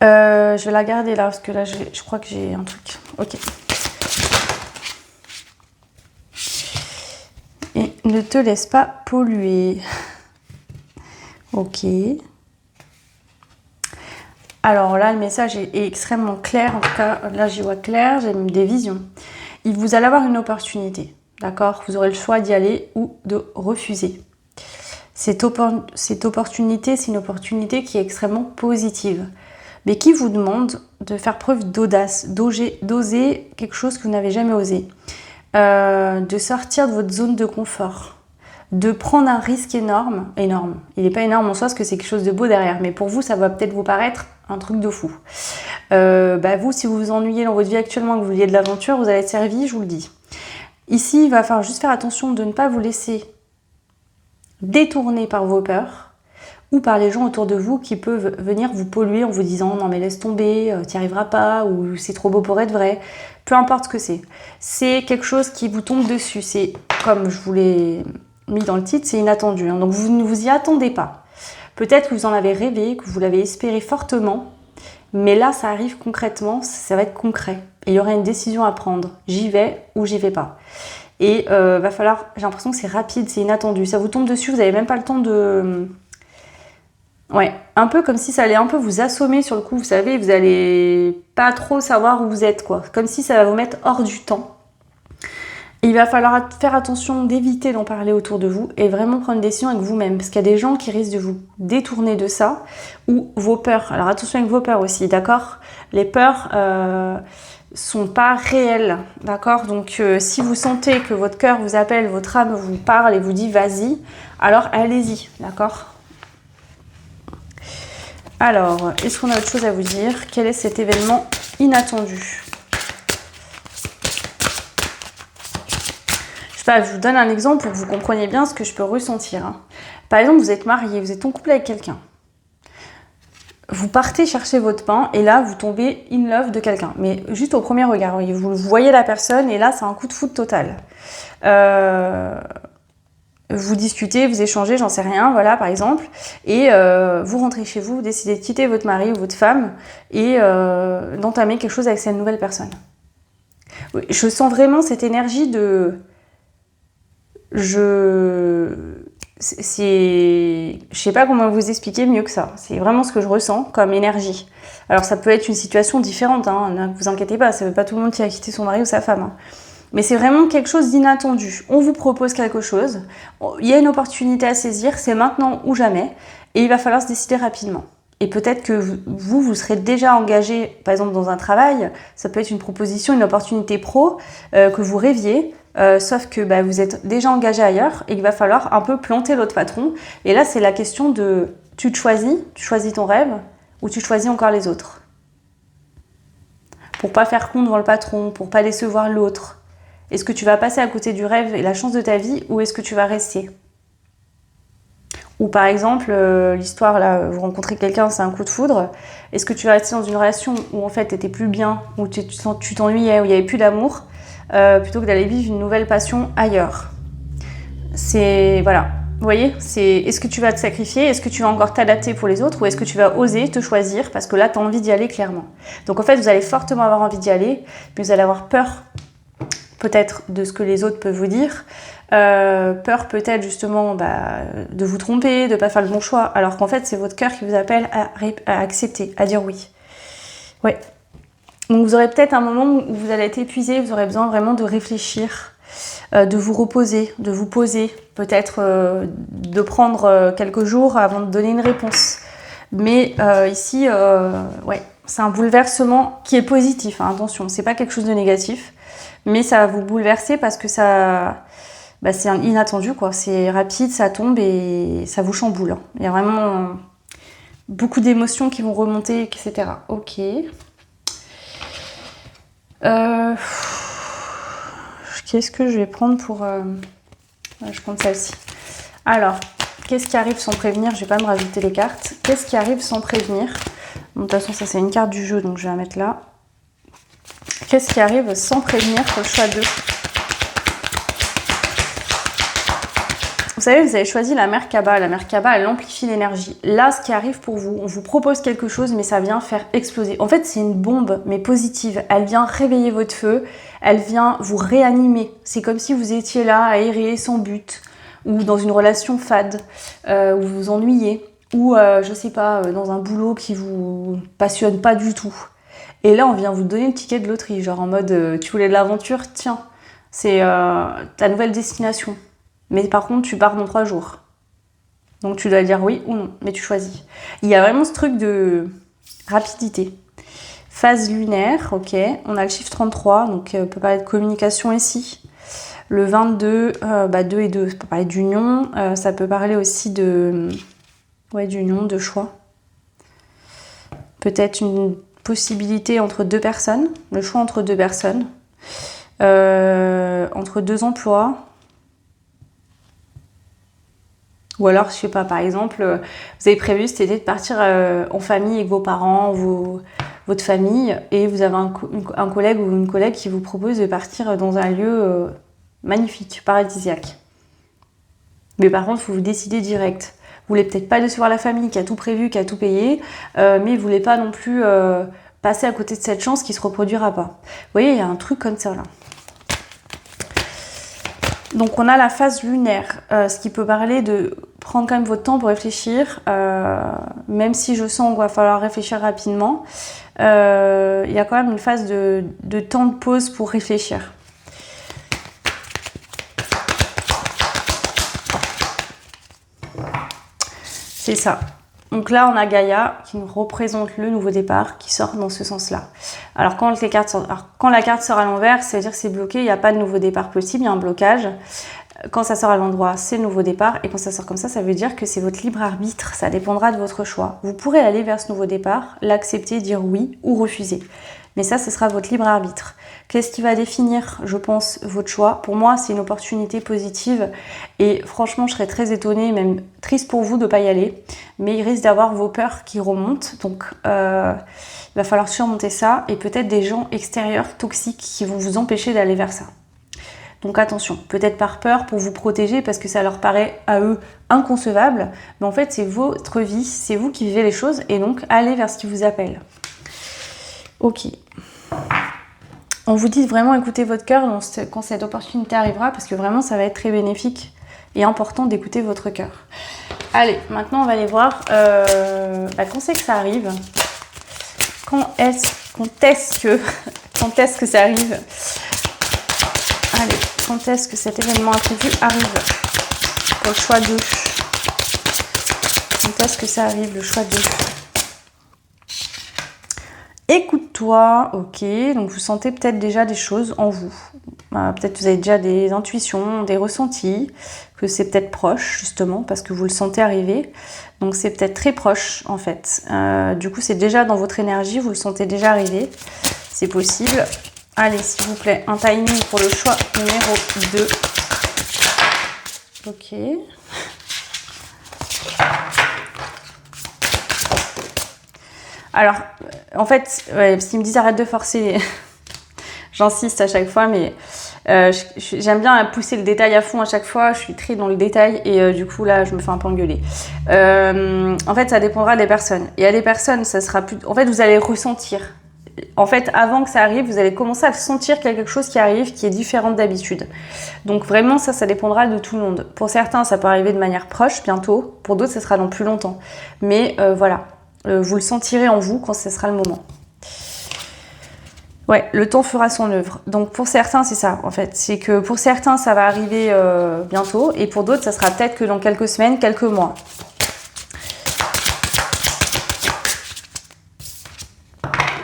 Je vais la garder là, parce que là, je crois que j'ai un truc. Ok. Et ne te laisse pas polluer. Ok. Alors là, le message est extrêmement clair. En tout cas, là, j'y vois clair. J'ai des visions. Vous allez avoir une opportunité. D'accord ? Vous aurez le choix d'y aller ou de refuser. Cette opportunité, c'est une opportunité qui est extrêmement positive, mais qui vous demande de faire preuve d'audace, d'oser quelque chose que vous n'avez jamais osé, de sortir de votre zone de confort, de prendre un risque énorme. Il n'est pas énorme en soi parce que c'est quelque chose de beau derrière, mais pour vous, ça va peut-être vous paraître un truc de fou. Vous, si vous vous ennuyez dans votre vie actuellement, que vous vouliez de l'aventure, vous allez être servi, je vous le dis. Ici, il va falloir juste faire attention de ne pas vous laisser détourner par vos peurs ou par les gens autour de vous qui peuvent venir vous polluer en vous disant non mais laisse tomber, t'y arriveras pas, ou c'est trop beau pour être vrai. Peu importe ce que c'est. C'est quelque chose qui vous tombe dessus. C'est, comme je vous l'ai mis dans le titre, c'est inattendu. Donc vous ne vous y attendez pas. Peut-être que vous en avez rêvé, que vous l'avez espéré fortement, mais là ça arrive concrètement, ça va être concret. Et il y aura une décision à prendre. J'y vais ou j'y vais pas. Et va falloir, j'ai l'impression que c'est rapide, c'est inattendu. Ça vous tombe dessus, vous n'avez même pas le temps de... Ouais, un peu comme si ça allait un peu vous assommer sur le coup, vous savez, vous allez pas trop savoir où vous êtes, quoi. Comme si ça va vous mettre hors du temps. Il va falloir faire attention d'éviter d'en parler autour de vous et vraiment prendre une décision avec vous-même. Parce qu'il y a des gens qui risquent de vous détourner de ça ou vos peurs. Alors attention avec vos peurs aussi, d'accord? Les peurs sont pas réelles, d'accord? Donc si vous sentez que votre cœur vous appelle, votre âme vous parle et vous dit vas-y, alors allez-y, d'accord? Alors, est-ce qu'on a autre chose à vous dire? Quel est cet événement inattendu? Je vous donne un exemple pour que vous compreniez bien ce que je peux ressentir. Hein. Par exemple, vous êtes marié, vous êtes en couple avec quelqu'un. Vous partez chercher votre pain et là, vous tombez in love de quelqu'un. Mais juste au premier regard, vous voyez la personne et là, c'est un coup de foudre total. Vous discutez, vous échangez, j'en sais rien, voilà, par exemple. Et vous rentrez chez vous, vous décidez de quitter votre mari ou votre femme et d'entamer quelque chose avec cette nouvelle personne. Je sens vraiment cette énergie de... Je sais pas comment vous expliquer mieux que ça. C'est vraiment ce que je ressens comme énergie. Alors ça peut être une situation différente, hein, ne vous inquiétez pas, ça veut pas tout le monde qui a quitté son mari ou sa femme. Hein. Mais c'est vraiment quelque chose d'inattendu. On vous propose quelque chose, il y a une opportunité à saisir, c'est maintenant ou jamais, et il va falloir se décider rapidement. Et peut-être que vous serez déjà engagé, par exemple dans un travail, ça peut être une proposition, une opportunité pro que vous rêviez, sauf que vous êtes déjà engagé ailleurs et qu'il va falloir un peu planter l'autre patron. Et là, c'est la question de tu choisis ton rêve ou tu choisis encore les autres. Pour pas faire con devant le patron, pour pas décevoir l'autre. Est-ce que tu vas passer à côté du rêve et la chance de ta vie ou est-ce que tu vas rester ? Ou par exemple, l'histoire là, vous rencontrez quelqu'un, c'est un coup de foudre. Est-ce que tu vas rester dans une relation où en fait t'étais plus bien, où tu t'ennuyais, où il n'y avait plus d'amour, plutôt que d'aller vivre une nouvelle passion ailleurs? C'est voilà, vous voyez, c'est est-ce que tu vas te sacrifier, est-ce que tu vas encore t'adapter pour les autres, ou est-ce que tu vas oser te choisir parce que là t'as envie d'y aller clairement. Donc en fait, vous allez fortement avoir envie d'y aller, mais vous allez avoir peur peut-être de ce que les autres peuvent vous dire. Peur peut-être justement de vous tromper, de ne pas faire le bon choix, alors qu'en fait c'est votre cœur qui vous appelle à accepter, à dire oui. Ouais. Donc vous aurez peut-être un moment où vous allez être épuisé, vous aurez besoin vraiment de réfléchir, de vous reposer, de vous poser, peut-être de prendre quelques jours avant de donner une réponse. Mais ici, ouais, c'est un bouleversement qui est positif, hein, attention, c'est pas quelque chose de négatif, mais ça va vous bouleverser parce que ça... c'est inattendu, quoi. C'est rapide, ça tombe et ça vous chamboule. Hein. Il y a vraiment beaucoup d'émotions qui vont remonter, etc. Ok. Qu'est-ce que je vais prendre pour... je prends celle-ci. Alors, qu'est-ce qui arrive sans prévenir? Je vais pas me rajouter les cartes. Qu'est-ce qui arrive sans prévenir? Bon, de toute façon, ça c'est une carte du jeu, donc je vais la mettre là. Qu'est-ce qui arrive sans prévenir pour le choix 2? Vous savez, vous avez choisi la Merkaba. La Merkaba, elle amplifie l'énergie. Là, ce qui arrive pour vous, on vous propose quelque chose, mais ça vient faire exploser. En fait, c'est une bombe, mais positive. Elle vient réveiller votre feu. Elle vient vous réanimer. C'est comme si vous étiez là, à errer sans but, ou dans une relation fade, où vous vous ennuyez, ou, je sais pas, dans un boulot qui vous passionne pas du tout. Et là, on vient vous donner le ticket de loterie, genre en mode, tu voulais de l'aventure, tiens, c'est ta nouvelle destination. Mais par contre, tu pars dans 3 jours. Donc tu dois dire oui ou non, mais tu choisis. Il y a vraiment ce truc de rapidité. Phase lunaire, ok. On a le chiffre 33, donc on peut parler de communication ici. Le 22, 2 et 2, ça peut parler d'union. Ça peut parler aussi de... Ouais, d'union, de choix. Peut-être une possibilité entre 2 personnes. Le choix entre 2 personnes. Entre 2 emplois. Ou alors, je sais pas, par exemple, vous avez prévu cet été de partir en famille avec vos parents, votre famille, et vous avez un collègue ou une collègue qui vous propose de partir dans un lieu magnifique, paradisiaque. Mais par contre, vous décidez direct. Vous voulez peut-être pas décevoir la famille qui a tout prévu, qui a tout payé, mais vous voulez pas non plus passer à côté de cette chance qui se reproduira pas. Vous voyez, il y a un truc comme ça là. Donc on a la phase lunaire, ce qui peut parler de prendre quand même votre temps pour réfléchir, même si je sens qu'il va falloir réfléchir rapidement. Il y a quand même une phase de temps de pause pour réfléchir. C'est ça. Donc là, on a Gaïa qui nous représente le nouveau départ qui sort dans ce sens-là. Alors quand la carte sort à l'envers, ça veut dire que c'est bloqué, il n'y a pas de nouveau départ possible, il y a un blocage. Quand ça sort à l'endroit, c'est le nouveau départ. Et quand ça sort comme ça veut dire que c'est votre libre arbitre. Ça dépendra de votre choix. Vous pourrez aller vers ce nouveau départ, l'accepter, dire oui ou refuser. Mais ça, ce sera votre libre arbitre. Qu'est-ce qui va définir, je pense, votre choix? Pour moi, c'est une opportunité positive. Et franchement, je serais très étonnée, même triste pour vous de ne pas y aller. Mais il risque d'avoir vos peurs qui remontent. Donc, il va falloir surmonter ça. Et peut-être des gens extérieurs toxiques qui vont vous empêcher d'aller vers ça. Donc attention, peut-être par peur pour vous protéger parce que ça leur paraît à eux inconcevable. Mais en fait, c'est votre vie, c'est vous qui vivez les choses. Et donc, allez vers ce qui vous appelle. Ok. On vous dit vraiment écouter votre cœur quand cette opportunité arrivera parce que vraiment ça va être très bénéfique et important d'écouter votre cœur. Allez, maintenant on va aller voir quand c'est que ça arrive. Quand est-ce que ça arrive? Allez, quand est-ce que cet événement imprévu arrive? Pour le choix 2. Quand est-ce que ça arrive, le choix 2? Écoute-toi, ok, donc vous sentez peut-être déjà des choses en vous. Peut-être que vous avez déjà des intuitions, des ressentis, que c'est peut-être proche justement parce que vous le sentez arriver. Donc c'est peut-être très proche en fait. Du coup c'est déjà dans votre énergie, vous le sentez déjà arriver. C'est possible. Allez, s'il vous plaît, un timing pour le choix numéro 2. Ok. Alors, en fait, parce qu'ils me disent arrête de forcer, j'insiste à chaque fois, mais j'aime bien pousser le détail à fond à chaque fois, je suis très dans le détail et du coup là je me fais un peu engueuler. En fait, ça dépendra des personnes. Il y a des personnes, ça sera plus... En fait, vous allez ressentir. En fait, avant que ça arrive, vous allez commencer à sentir qu'il y a quelque chose qui arrive qui est différent d'habitude. Donc vraiment, ça dépendra de tout le monde. Pour certains, ça peut arriver de manière proche, bientôt. Pour d'autres, ça sera dans plus longtemps. Mais voilà. Vous le sentirez en vous quand ce sera le moment. Ouais, le temps fera son œuvre. Donc pour certains, c'est ça en fait. C'est que pour certains, ça va arriver bientôt. Et pour d'autres, ça sera peut-être que dans quelques semaines, quelques mois.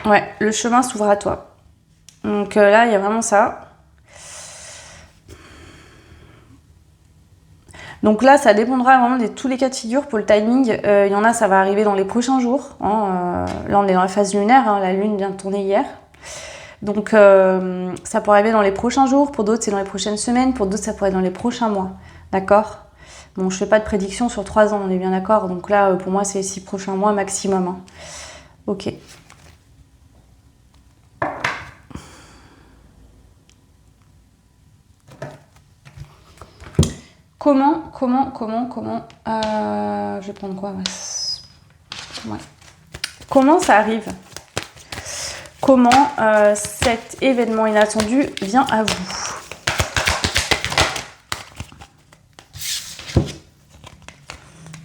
Ouais, le chemin s'ouvre à toi. Donc là, il y a vraiment ça. Donc là, ça dépendra vraiment de tous les cas de figure pour le timing. Il y en a, ça va arriver dans les prochains jours. Là, on est dans la phase lunaire. La lune vient de tourner hier. Donc, ça pourrait arriver dans les prochains jours. Pour d'autres, c'est dans les prochaines semaines. Pour d'autres, ça pourrait être dans les prochains mois. D'accord? Bon, je fais pas de prédiction sur 3 ans, on est bien d'accord. Donc là, pour moi, c'est les 6 prochains mois maximum. Hein. Ok. Comment je vais prendre quoi? Ouais. Comment ça arrive? Comment cet événement inattendu vient à vous?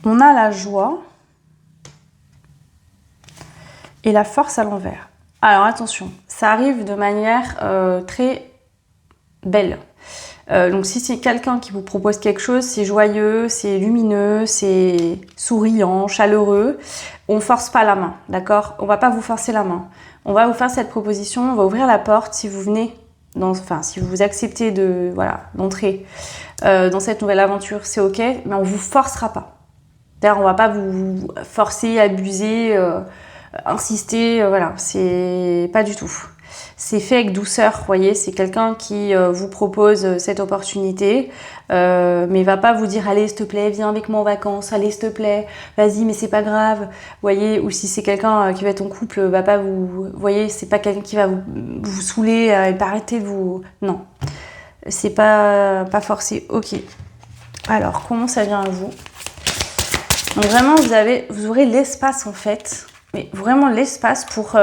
On a la joie et la force à l'envers. Alors attention, ça arrive de manière très belle. Donc si c'est quelqu'un qui vous propose quelque chose, c'est joyeux, c'est lumineux, c'est souriant, chaleureux, on force pas la main, d'accord? On va pas vous forcer la main. On va vous faire cette proposition, on va ouvrir la porte si vous venez, si vous acceptez d'entrer dans cette nouvelle aventure, c'est ok, mais on vous forcera pas. D'ailleurs, on va pas vous forcer, abuser, insister, voilà, c'est pas du tout. C'est fait avec douceur, vous voyez, c'est quelqu'un qui vous propose cette opportunité, mais il va pas vous dire allez s'il te plaît, viens avec moi en vacances, allez s'il te plaît, vas-y mais c'est pas grave, vous voyez, ou si c'est quelqu'un qui va être en couple, va pas vous voyez, c'est pas quelqu'un qui va vous saouler et pas arrêter de vous... Non, c'est pas forcé, ok. Alors, comment ça vient à vous? Donc vraiment, vous aurez l'espace en fait, mais vraiment l'espace pour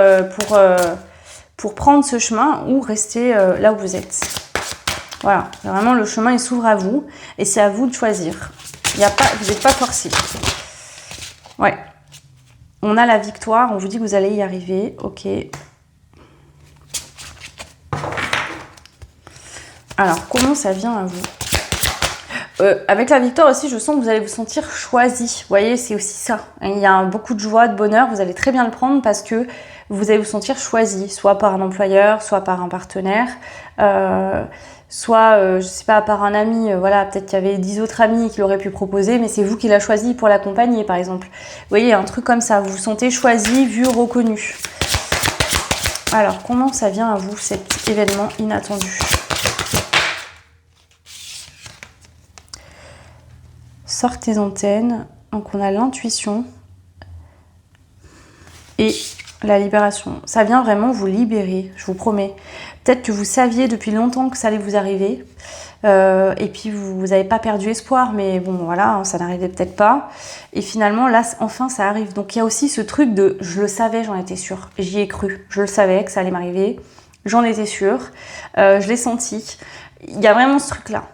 prendre ce chemin ou rester là où vous êtes. Voilà, vraiment le chemin il s'ouvre à vous et c'est à vous de choisir. Vous n'êtes pas forcé. Ouais. On a la victoire, on vous dit que vous allez y arriver. Ok. Alors, comment ça vient à vous? Avec la victoire aussi, je sens que vous allez vous sentir choisi. Vous voyez, c'est aussi ça. Il y a beaucoup de joie, de bonheur. Vous allez très bien le prendre parce que vous allez vous sentir choisi, soit par un employeur, soit par un partenaire, soit, je sais pas, par un ami. Voilà, peut-être qu'il y avait 10 autres amis qui l'auraient pu proposer, mais c'est vous qui l'a choisi pour l'accompagner, par exemple. Vous voyez, un truc comme ça. Vous vous sentez choisi, vu, reconnu. Alors, comment ça vient à vous, cet événement inattendu? Sors tes antennes. Donc, on a l'intuition et la libération. Ça vient vraiment vous libérer, je vous promets. Peut-être que vous saviez depuis longtemps que ça allait vous arriver. Et puis, vous n'avez pas perdu espoir. Mais bon, voilà, ça n'arrivait peut-être pas. Et finalement, là, enfin, ça arrive. Donc, il y a aussi ce truc de « je le savais, j'en étais sûre. J'y ai cru. Je le savais que ça allait m'arriver. J'en étais sûre. Je l'ai senti. » Il y a vraiment ce truc-là.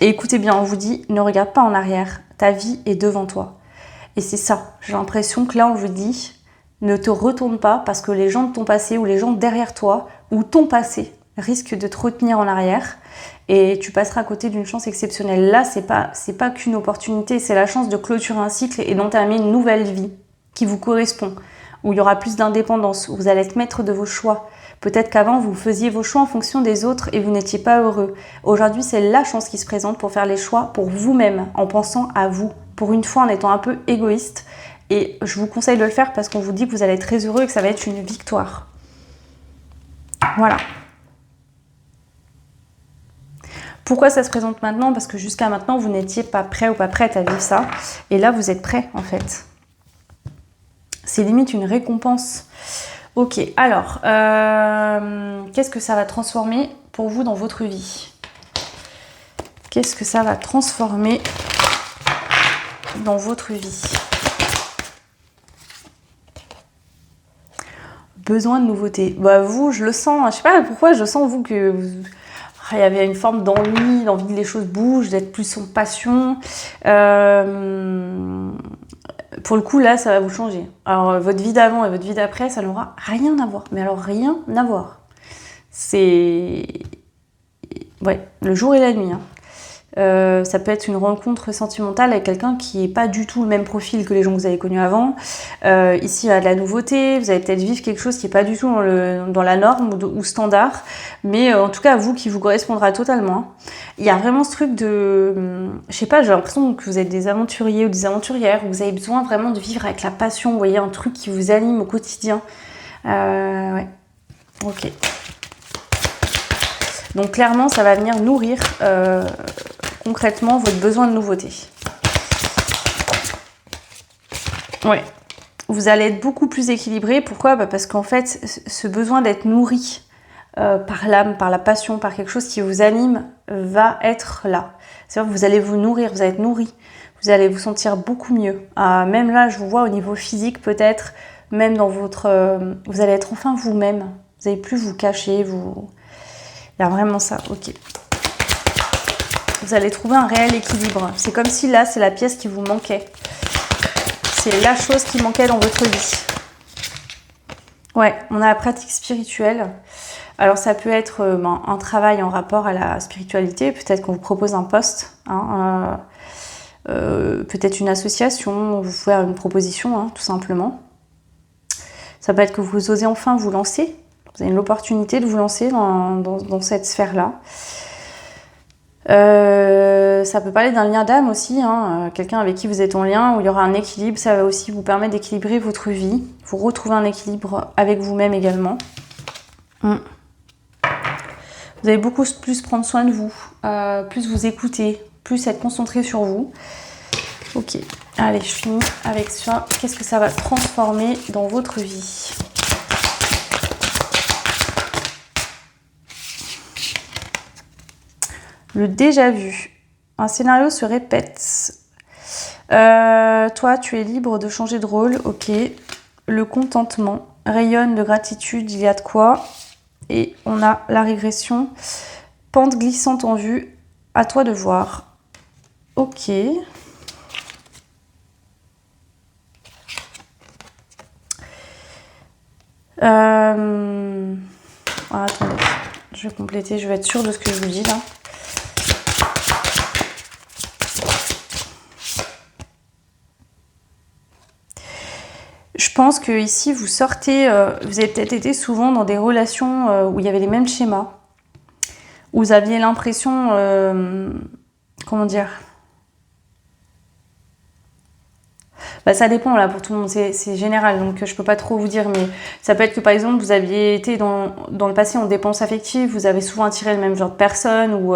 Et écoutez bien, on vous dit, ne regarde pas en arrière, ta vie est devant toi. Et c'est ça, j'ai l'impression que là on vous dit, ne te retourne pas parce que les gens de ton passé ou les gens derrière toi ou ton passé risquent de te retenir en arrière et tu passeras à côté d'une chance exceptionnelle. Là, c'est pas qu'une opportunité, c'est la chance de clôturer un cycle et d'entamer une nouvelle vie qui vous correspond, où il y aura plus d'indépendance, où vous allez être maître de vos choix. Peut-être qu'avant, vous faisiez vos choix en fonction des autres et vous n'étiez pas heureux. Aujourd'hui, c'est la chance qui se présente pour faire les choix pour vous-même, en pensant à vous. Pour une fois, en étant un peu égoïste. Et je vous conseille de le faire parce qu'on vous dit que vous allez être très heureux et que ça va être une victoire. Voilà. Pourquoi ça se présente maintenant? Parce que jusqu'à maintenant, vous n'étiez pas prêt ou pas prête à vivre ça. Et là, vous êtes prêt, en fait. C'est limite une récompense. Ok, alors, qu'est-ce que ça va transformer pour vous dans votre vie? Qu'est-ce que ça va transformer dans votre vie? Besoin de nouveauté. Bah vous, je le sens, je sais pas pourquoi, je sens vous que il y avait une forme d'ennui, d'envie que les choses bougent, d'être plus en passion. Pour le coup, là, ça va vous changer. Alors, votre vie d'avant et votre vie d'après, ça n'aura rien à voir. Mais alors, rien à voir. C'est... Ouais, le jour et la nuit. Hein. Ça peut être une rencontre sentimentale avec quelqu'un qui n'est pas du tout le même profil que les gens que vous avez connus avant. Ici, il y a de la nouveauté. Vous allez peut-être vivre quelque chose qui n'est pas du tout dans la norme ou standard. Mais en tout cas, à vous, qui vous correspondra totalement. Il y a vraiment ce truc de... Je sais pas, j'ai l'impression que vous êtes des aventuriers ou des aventurières. Où vous avez besoin vraiment de vivre avec la passion. Vous voyez, un truc qui vous anime au quotidien. Ouais. Ok. Donc clairement, ça va venir nourrir concrètement votre besoin de nouveauté. Ouais. Vous allez être beaucoup plus équilibré. Pourquoi? Parce qu'en fait, ce besoin d'être nourri par l'âme, par la passion, par quelque chose qui vous anime, va être là. C'est-à-dire que vous allez vous nourrir, vous allez être nourri. Vous allez vous sentir beaucoup mieux. Même là, je vous vois au niveau physique peut-être, même dans votre... vous allez être enfin vous-même. Vous n'allez plus vous cacher, vous... Il y a vraiment ça, ok. Vous allez trouver un réel équilibre. C'est comme si là, c'est la pièce qui vous manquait. C'est la chose qui manquait dans votre vie. Ouais, on a la pratique spirituelle. Alors ça peut être un travail en rapport à la spiritualité. Peut-être qu'on vous propose un poste. Peut-être une association. Vous pouvez avoir une proposition, tout simplement. Ça peut être que vous osez enfin vous lancer. Vous avez l'opportunité de vous lancer dans cette sphère-là. Ça peut parler d'un lien d'âme aussi, quelqu'un avec qui vous êtes en lien, où il y aura un équilibre. Ça va aussi vous permettre d'équilibrer votre vie. Vous retrouvez un équilibre avec vous-même également. Vous allez beaucoup plus prendre soin de vous, plus vous écouter, plus être concentré sur vous. Ok, allez, je finis avec ça. Qu'est-ce que ça va transformer dans votre vie ? Le déjà vu. Un scénario se répète. Toi, tu es libre de changer de rôle. Ok. Le contentement. Rayonne de gratitude. Il y a de quoi. Et on a la régression. Pente glissante en vue. À toi de voir. Ok. Ah, attendez. Je vais compléter. Je vais être sûre de ce que je vous dis là. Je pense que ici vous sortez, vous avez peut-être été souvent dans des relations où il y avait les mêmes schémas, où vous aviez l'impression, comment dire, bah, ça dépend là pour tout le monde, c'est général, donc je peux pas trop vous dire, mais ça peut être que par exemple vous aviez été dans le passé en dépense affective, vous avez souvent attiré le même genre de personne, ou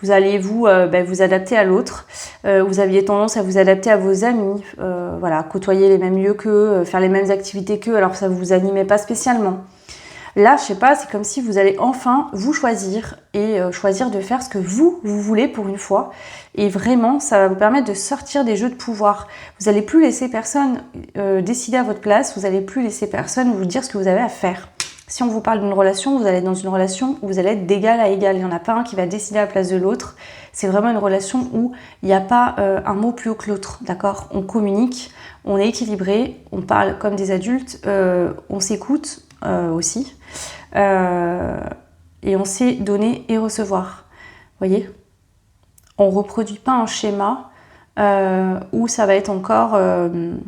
vous alliez vous adapter à l'autre, vous aviez tendance à vous adapter à vos amis, voilà, côtoyer les mêmes lieux qu'eux, faire les mêmes activités qu'eux, alors que ça vous animait pas spécialement. Là, je sais pas, c'est comme si vous allez enfin vous choisir et choisir de faire ce que vous voulez pour une fois. Et vraiment, ça va vous permettre de sortir des jeux de pouvoir. Vous n'allez plus laisser personne décider à votre place, vous n'allez plus laisser personne vous dire ce que vous avez à faire. Si on vous parle d'une relation, vous allez être dans une relation où vous allez être d'égal à égal. Il n'y en a pas un qui va décider à la place de l'autre. C'est vraiment une relation où il n'y a pas un mot plus haut que l'autre, d'accord ? On communique, on est équilibré, on parle comme des adultes, on s'écoute aussi. Et on sait donner et recevoir. Vous voyez ? On ne reproduit pas un schéma où ça va être encore une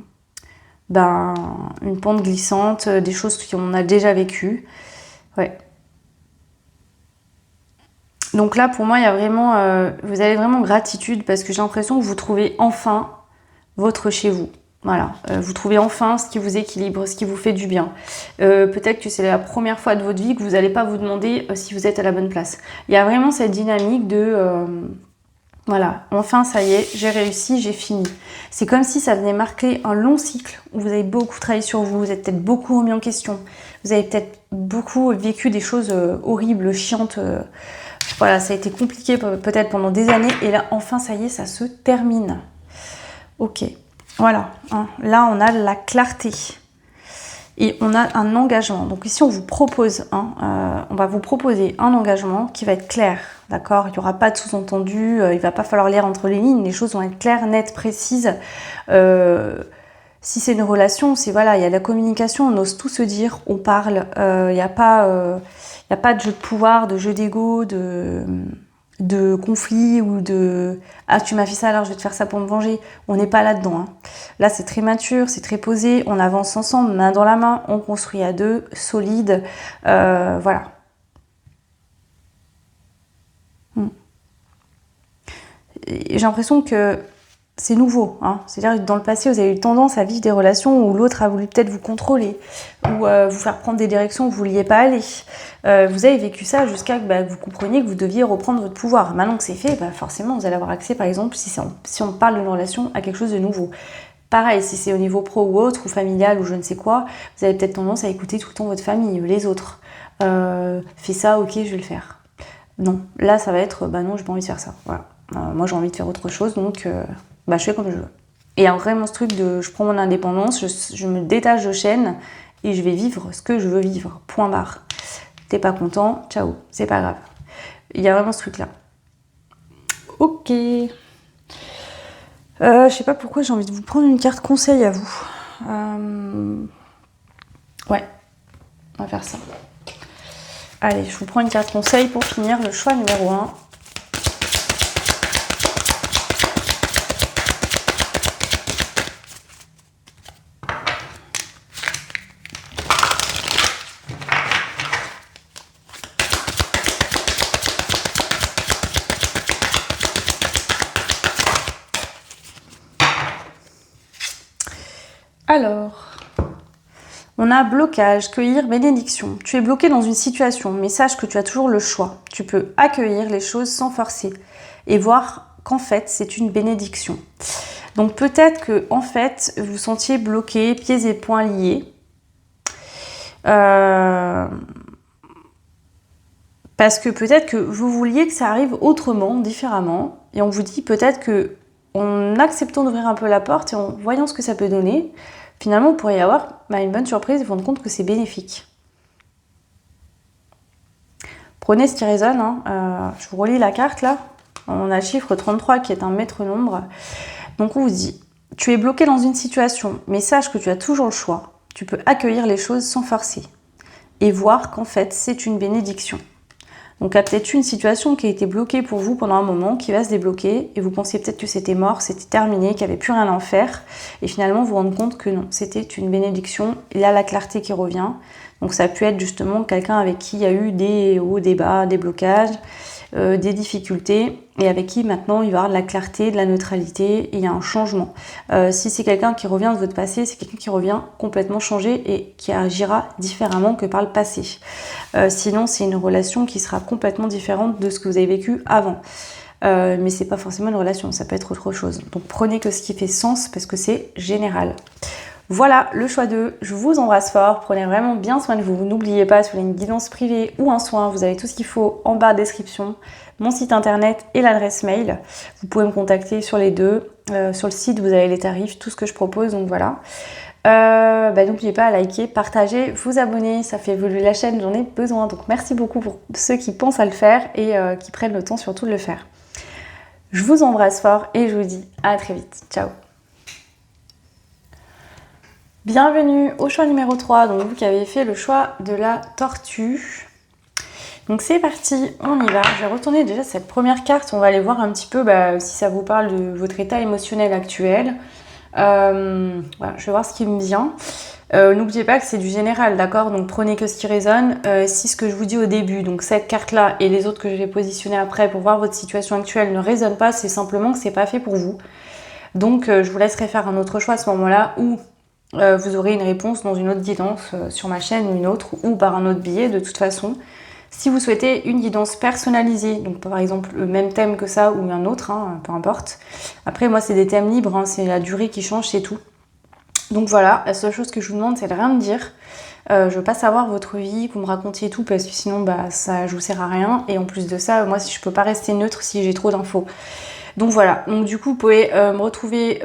pente glissante, des choses qu'on a déjà vécues. Ouais. Donc là, pour moi, il y a vraiment, vous avez vraiment gratitude parce que j'ai l'impression que vous trouvez enfin votre chez vous. Voilà, vous trouvez enfin ce qui vous équilibre, ce qui vous fait du bien. Peut-être que c'est la première fois de votre vie que vous n'allez pas vous demander si vous êtes à la bonne place. Il y a vraiment cette dynamique de voilà, enfin ça y est, j'ai réussi, j'ai fini. C'est comme si ça venait marquer un long cycle où vous avez beaucoup travaillé sur vous, vous êtes peut-être beaucoup remis en question, vous avez peut-être beaucoup vécu des choses horribles, chiantes. Voilà, ça a été compliqué peut-être pendant des années et là enfin ça y est, ça se termine. Ok. Voilà, hein. Là on a la clarté et on a un engagement. Donc ici on vous propose, on va vous proposer un engagement qui va être clair, d'accord ? Il n'y aura pas de sous-entendu, il ne va pas falloir lire entre les lignes, les choses vont être claires, nettes, précises. Si c'est une relation, c'est voilà, il y a de la communication, on ose tout se dire, on parle, il n'y a pas de jeu de pouvoir, de jeu d'ego, de conflit ou de « Ah, tu m'as fait ça, alors je vais te faire ça pour me venger ». On n'est pas là-dedans. Hein. Là, c'est très mature, c'est très posé. On avance ensemble, main dans la main. On construit à deux, solide. Voilà. J'ai l'impression que c'est nouveau. Hein. C'est-à-dire que dans le passé, vous avez eu tendance à vivre des relations où l'autre a voulu peut-être vous contrôler ou vous faire prendre des directions où vous ne vouliez pas aller. Vous avez vécu ça jusqu'à que vous compreniez que vous deviez reprendre votre pouvoir. Maintenant que c'est fait, forcément, vous allez avoir accès, par exemple, si on parle d'une relation, à quelque chose de nouveau. Pareil, si c'est au niveau pro ou autre, ou familial, ou je ne sais quoi, vous avez peut-être tendance à écouter tout le temps votre famille, les autres. Fais ça, ok, je vais le faire. Non, là, ça va être, non, j'ai pas envie de faire ça. Voilà. Moi, j'ai envie de faire autre chose, donc je fais comme je veux. Et il y a vraiment ce truc de, je prends mon indépendance, je me détache de chaîne, et je vais vivre ce que je veux vivre. Point barre. T'es pas content, ciao, c'est pas grave. Il y a vraiment ce truc-là. Ok. Je sais pas pourquoi j'ai envie de vous prendre une carte conseil à vous. Ouais, on va faire ça. Allez, je vous prends une carte conseil pour finir le choix numéro 1. Alors, on a blocage, cueillir, bénédiction. Tu es bloqué dans une situation, mais sache que tu as toujours le choix. Tu peux accueillir les choses sans forcer et voir qu'en fait, c'est une bénédiction. Donc peut-être que en fait, vous sentiez bloqué, pieds et poings liés. Parce que peut-être que vous vouliez que ça arrive autrement, différemment. Et on vous dit peut-être que en acceptant d'ouvrir un peu la porte et en voyant ce que ça peut donner, finalement, on pourrait y avoir une bonne surprise et vous rendre compte que c'est bénéfique. Prenez ce qui résonne, hein. Je vous relis la carte là. On a le chiffre 33 qui est un maître nombre. Donc on vous dit, tu es bloqué dans une situation, mais sache que tu as toujours le choix. Tu peux accueillir les choses sans forcer et voir qu'en fait c'est une bénédiction. Donc il y a peut-être une situation qui a été bloquée pour vous pendant un moment, qui va se débloquer, et vous pensiez peut-être que c'était mort, c'était terminé, qu'il n'y avait plus rien à en faire, et finalement vous vous rendez compte que non, c'était une bénédiction. Il y a la clarté qui revient. Donc ça a pu être justement quelqu'un avec qui il y a eu des hauts, des bas, des blocages, des difficultés, et avec qui maintenant il va y avoir de la clarté, de la neutralité, et il y a un changement. Si c'est quelqu'un qui revient de votre passé, c'est quelqu'un qui revient complètement changé et qui agira différemment que par le passé. Sinon c'est une relation qui sera complètement différente de ce que vous avez vécu avant. Mais c'est pas forcément une relation, ça peut être autre chose. Donc prenez que ce qui fait sens parce que c'est général. Voilà le choix 2, je vous embrasse fort, prenez vraiment bien soin de vous, n'oubliez pas, si vous voulez une guidance privée ou un soin, vous avez tout ce qu'il faut en barre de description, mon site internet et l'adresse mail, vous pouvez me contacter sur les deux, sur le site vous avez les tarifs, tout ce que je propose, donc voilà. N'oubliez pas à liker, partager, vous abonner, ça fait évoluer la chaîne, j'en ai besoin, donc merci beaucoup pour ceux qui pensent à le faire et qui prennent le temps surtout de le faire. Je vous embrasse fort et je vous dis à très vite, ciao. Bienvenue au choix numéro 3, donc vous qui avez fait le choix de la tortue. Donc c'est parti, on y va. Je vais retourner déjà cette première carte, on va aller voir un petit peu si ça vous parle de votre état émotionnel actuel. Voilà, je vais voir ce qui me vient. N'oubliez pas que c'est du général, d'accord? Donc prenez que ce qui résonne. Si ce que je vous dis au début, donc cette carte-là et les autres que je vais positionner après pour voir votre situation actuelle ne résonnent pas, c'est simplement que c'est pas fait pour vous. Donc je vous laisserai faire un autre choix à ce moment-là où vous aurez une réponse dans une autre guidance sur ma chaîne ou une autre, ou par un autre billet de toute façon. Si vous souhaitez une guidance personnalisée, donc par exemple le même thème que ça ou un autre, peu importe. Après moi c'est des thèmes libres, c'est la durée qui change, c'est tout. Donc voilà, la seule chose que je vous demande c'est de rien me dire. Je veux pas savoir votre vie, que vous me racontiez tout parce que sinon ça je vous sert à rien. Et en plus de ça, moi je peux pas rester neutre si j'ai trop d'infos. Donc voilà, donc du coup vous pouvez me retrouver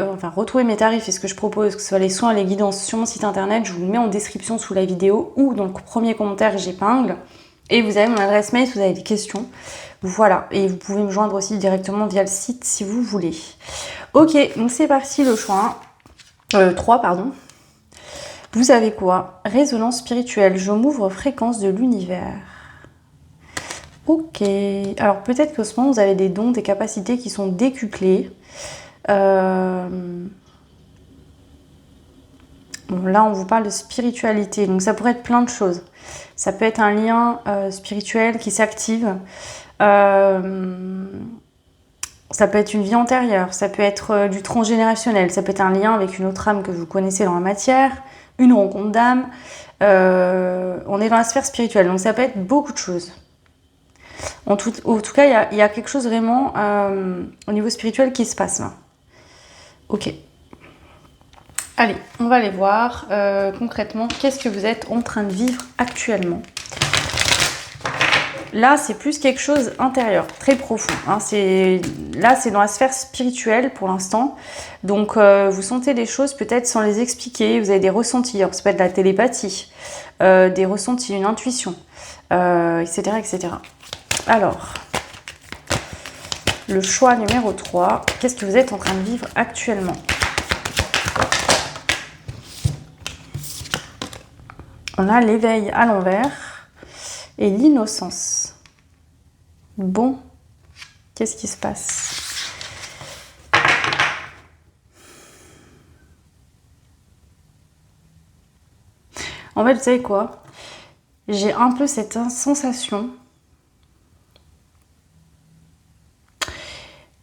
mes tarifs et ce que je propose, que ce soit les soins, les guidances sur mon site internet, je vous le mets en description sous la vidéo ou dans le premier commentaire j'épingle. Et vous avez mon adresse mail si vous avez des questions. Voilà, et vous pouvez me joindre aussi directement via le site si vous voulez. Ok, donc c'est parti le choix 3, pardon. Vous avez quoi? Résonance spirituelle, je m'ouvre fréquence de l'univers. Ok, alors peut-être qu'au ce moment vous avez des dons, des capacités qui sont décuplées. Bon, là on vous parle de spiritualité, donc ça pourrait être plein de choses. Ça peut être un lien spirituel qui s'active. Ça peut être une vie antérieure, ça peut être du transgénérationnel, ça peut être un lien avec une autre âme que vous connaissez dans la matière, une rencontre d'âme. On est dans la sphère spirituelle, donc ça peut être beaucoup de choses. En tout cas, il y a quelque chose vraiment au niveau spirituel qui se passe là. Ok. Allez, on va aller voir concrètement qu'est-ce que vous êtes en train de vivre actuellement. Là, c'est plus quelque chose intérieur, très profond. Là, c'est dans la sphère spirituelle pour l'instant. Donc, vous sentez les choses peut-être sans les expliquer. Vous avez des ressentis. Alors, ça peut être de la télépathie, des ressentis, une intuition, etc., etc. Alors, le choix numéro 3. Qu'est-ce que vous êtes en train de vivre actuellement? On a l'éveil à l'envers et l'innocence. Bon, qu'est-ce qui se passe? En fait, vous savez quoi? J'ai un peu cette sensation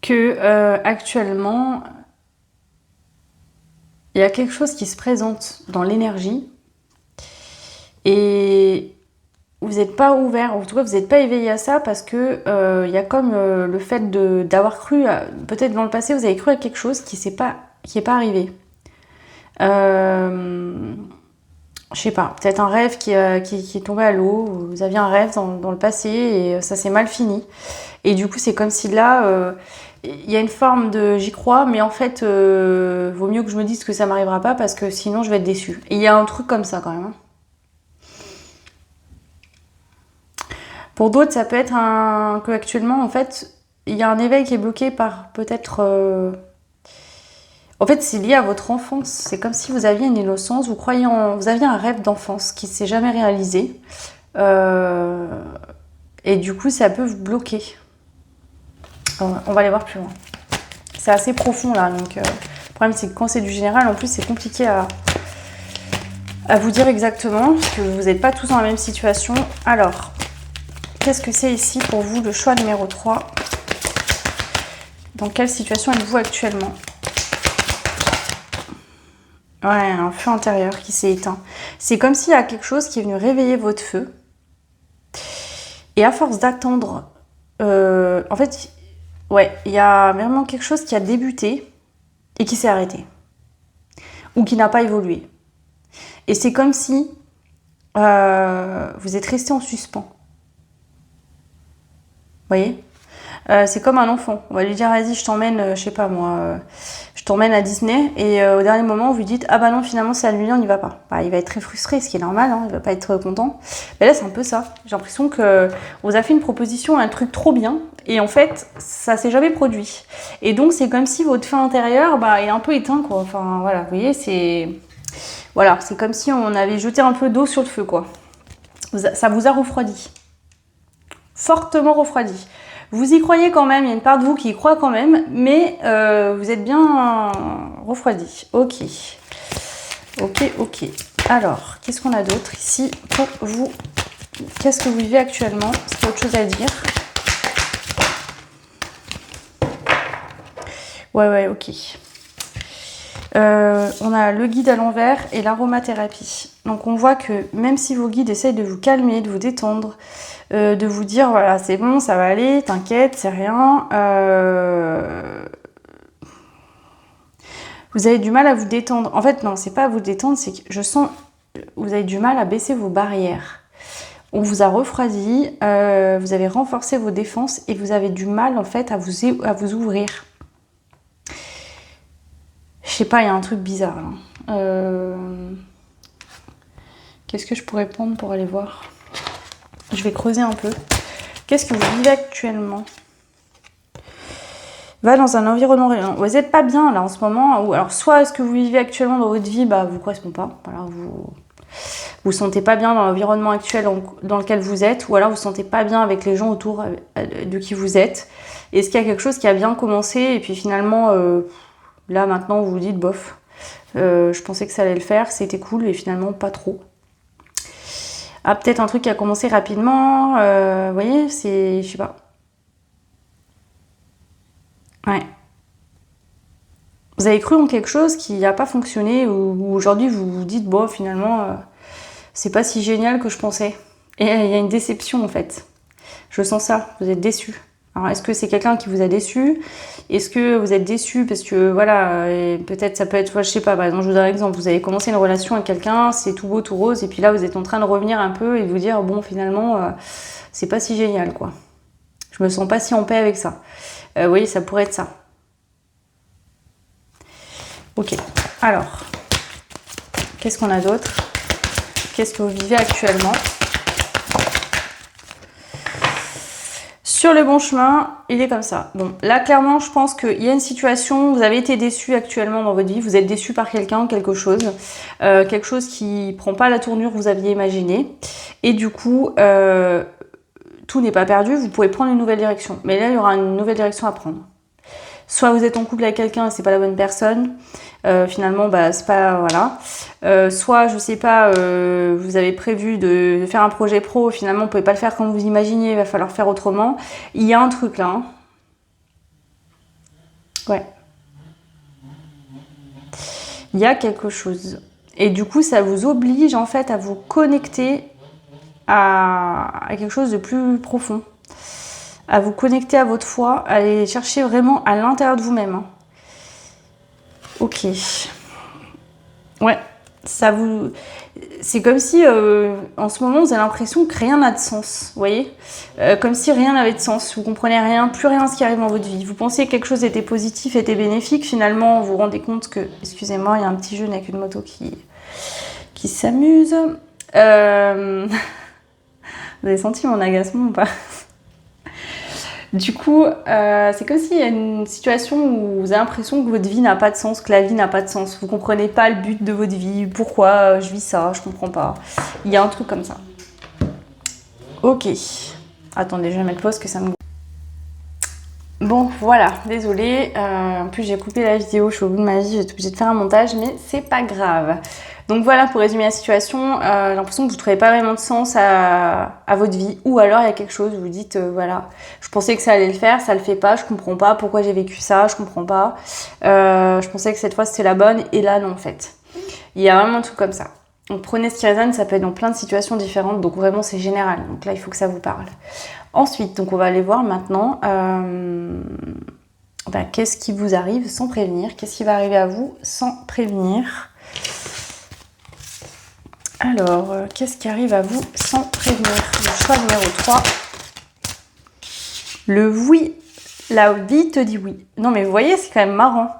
que actuellement, il y a quelque chose qui se présente dans l'énergie et vous n'êtes pas ouvert, en tout cas vous n'êtes pas éveillé à ça parce que il y a comme le fait d'avoir cru, peut-être dans le passé vous avez cru à quelque chose qui n'est pas arrivé. Je sais pas, peut-être un rêve qui est tombé à l'eau, vous aviez un rêve dans le passé et ça s'est mal fini. Et du coup c'est comme si là, il y a une forme de j'y crois, mais en fait vaut mieux que je me dise que ça m'arrivera pas parce que sinon je vais être déçue. Et il y a un truc comme ça quand même. Pour d'autres, ça peut être que actuellement, en fait, il y a un éveil qui est bloqué par peut-être... En fait, c'est lié à votre enfance. C'est comme si vous aviez une innocence, vous aviez un rêve d'enfance qui ne s'est jamais réalisé. Et du coup, ça peut vous bloquer. On va aller voir plus loin. C'est assez profond là, donc le problème c'est que quand c'est du général, en plus c'est compliqué à vous dire exactement, parce que vous n'êtes pas tous dans la même situation. Alors, qu'est-ce que c'est ici pour vous, le choix numéro 3? Dans quelle situation êtes-vous actuellement? Ouais, un feu intérieur qui s'est éteint. C'est comme s'il y a quelque chose qui est venu réveiller votre feu. Et à force d'attendre, en fait, ouais, il y a vraiment quelque chose qui a débuté et qui s'est arrêté. Ou qui n'a pas évolué. Et c'est comme si vous êtes resté en suspens. Vous voyez? C'est comme un enfant. On va lui dire, vas-y, je t'emmène, je sais pas moi, je t'emmène à Disney. Et au dernier moment, vous lui dites, ah bah non, finalement, c'est annulé, on n'y va pas. Bah, il va être très frustré, ce qui est normal, hein, il va pas être content. Mais là, c'est un peu ça. J'ai l'impression que on vous a fait une proposition, un truc trop bien. Et en fait, ça s'est jamais produit. Et donc, c'est comme si votre feu intérieur, bah, est un peu éteint, quoi. Enfin, voilà, vous voyez, c'est... Voilà, c'est comme si on avait jeté un peu d'eau sur le feu, quoi. Ça vous a refroidi. Fortement refroidi. Vous y croyez quand même, il y a une part de vous qui y croit quand même, mais vous êtes bien refroidi. Ok. Ok, ok. Alors, qu'est-ce qu'on a d'autre ici pour vous? Qu'est-ce que vous vivez actuellement? Est-ce qu'il y a autre chose à dire? Ouais, ok. On a le guide à l'envers et l'aromathérapie. Donc on voit que même si vos guides essayent de vous calmer, de vous détendre, de vous dire voilà c'est bon, ça va aller, t'inquiète, c'est rien, vous avez du mal à vous détendre. En fait non, c'est pas à vous détendre, c'est que je sens vous avez du mal à baisser vos barrières. On vous a refroidi, vous avez renforcé vos défenses et vous avez du mal en fait à vous ouvrir. Je sais pas, il y a un truc bizarre là. Qu'est-ce que je pourrais prendre pour aller voir? Je vais creuser un peu. Qu'est-ce que vous vivez actuellement? Va dans un environnement... Vous n'êtes pas bien là en ce moment. Ou alors soit ce que vous vivez actuellement dans votre vie bah, vous correspond pas. Voilà, vous sentez pas bien dans l'environnement actuel dans lequel vous êtes. Ou alors vous sentez pas bien avec les gens autour de qui vous êtes. Est-ce qu'il y a quelque chose qui a bien commencé et puis finalement... Là, maintenant, vous vous dites, bof, je pensais que ça allait le faire, c'était cool, et finalement, pas trop. Ah, peut-être un truc qui a commencé rapidement, vous voyez, c'est, je sais pas. Ouais. Vous avez cru en quelque chose qui n'a pas fonctionné, ou aujourd'hui, vous vous dites, bon, finalement, c'est pas si génial que je pensais. Et il y a une déception, en fait. Je sens ça, vous êtes déçus. Alors, est-ce que c'est quelqu'un qui vous a déçu? Est-ce que vous êtes déçu parce que, voilà, peut-être ça peut être, je sais pas, par exemple, je vous donne un exemple, vous avez commencé une relation avec quelqu'un, c'est tout beau, tout rose, et puis là, vous êtes en train de revenir un peu et de vous dire, bon, finalement, c'est pas si génial, quoi. Je me sens pas si en paix avec ça. Vous voyez, ça pourrait être ça. Ok, alors, qu'est-ce qu'on a d'autre? Qu'est-ce que vous vivez actuellement? Sur le bon chemin, il est comme ça. Bon, là, clairement, je pense qu'il y a une situation, vous avez été déçu actuellement dans votre vie, vous êtes déçu par quelqu'un, quelque chose qui prend pas la tournure que vous aviez imaginé. Et du coup, tout n'est pas perdu, vous pouvez prendre une nouvelle direction. Mais là, il y aura une nouvelle direction à prendre. Soit vous êtes en couple avec quelqu'un et c'est pas la bonne personne, finalement, bah, c'est pas, voilà. Soit, je sais pas, vous avez prévu de faire un projet pro, finalement, vous pouvez pas le faire comme vous imaginiez, il va falloir faire autrement. Il y a un truc là, hein. Ouais. Il y a quelque chose. Et du coup, ça vous oblige, en fait, à vous connecter à quelque chose de plus profond. À vous connecter à votre foi, à aller chercher vraiment à l'intérieur de vous-même. Hein. Ok. Ouais, ça vous... C'est comme si, en ce moment, vous avez l'impression que rien n'a de sens, vous voyez, comme si rien n'avait de sens, vous comprenez rien, plus rien ce qui arrive dans votre vie. Vous pensiez que quelque chose était positif, était bénéfique, finalement, vous vous rendez compte que... Excusez-moi, il y a un petit jeune avec une moto qui s'amuse. Vous Vous avez senti mon agacement ou pas? Du coup, c'est comme s'il y a une situation où vous avez l'impression que votre vie n'a pas de sens, que la vie n'a pas de sens. Vous comprenez pas le but de votre vie, pourquoi je vis ça, je comprends pas. Il y a un truc comme ça. Ok. Attendez, je vais mettre pause que ça me... Bon, voilà, désolée. En plus, j'ai coupé la vidéo, je suis au bout de ma vie, j'ai été obligée de faire un montage, mais c'est pas grave. Donc voilà, pour résumer la situation, j'ai l'impression que vous ne trouvez pas vraiment de sens à votre vie, ou alors il y a quelque chose, vous vous dites, voilà, je pensais que ça allait le faire, ça le fait pas, je comprends pas pourquoi j'ai vécu ça, je comprends pas. Je pensais que cette fois c'était la bonne, et là non en fait. Il y a vraiment un truc comme ça. Donc prenez ce qui résonne, ça peut être dans plein de situations différentes, donc vraiment c'est général, donc là il faut que ça vous parle. Ensuite, donc on va aller voir maintenant qu'est-ce qui vous arrive sans prévenir, qu'est-ce qui va arriver à vous sans prévenir. Alors, qu'est-ce qui arrive à vous sans prévenir? Le choix numéro 3. Le oui, la vie te dit oui. Non mais vous voyez, c'est quand même marrant.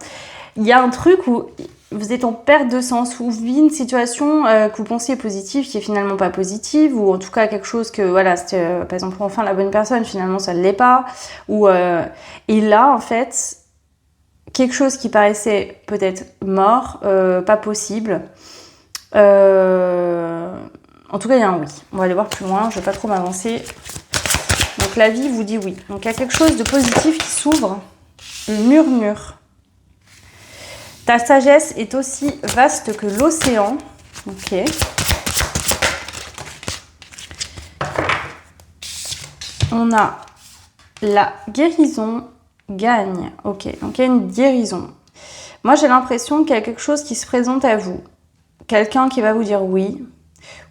Il y a un truc où vous êtes en perte de sens, où vous vivez une situation que vous pensiez positive, qui est finalement pas positive, ou en tout cas quelque chose que, voilà, c'était par exemple enfin la bonne personne, finalement ça ne l'est pas. Et là, en fait, quelque chose qui paraissait peut-être mort, pas possible. En tout cas, il y a un oui. On va aller voir plus loin, je ne vais pas trop m'avancer. Donc la vie vous dit oui. Donc il y a quelque chose de positif qui s'ouvre. Le murmure. Ta sagesse est aussi vaste que l'océan. Ok. On a la guérison gagne. Ok, donc il y a une guérison. Moi, j'ai l'impression qu'il y a quelque chose qui se présente à vous. Quelqu'un qui va vous dire oui,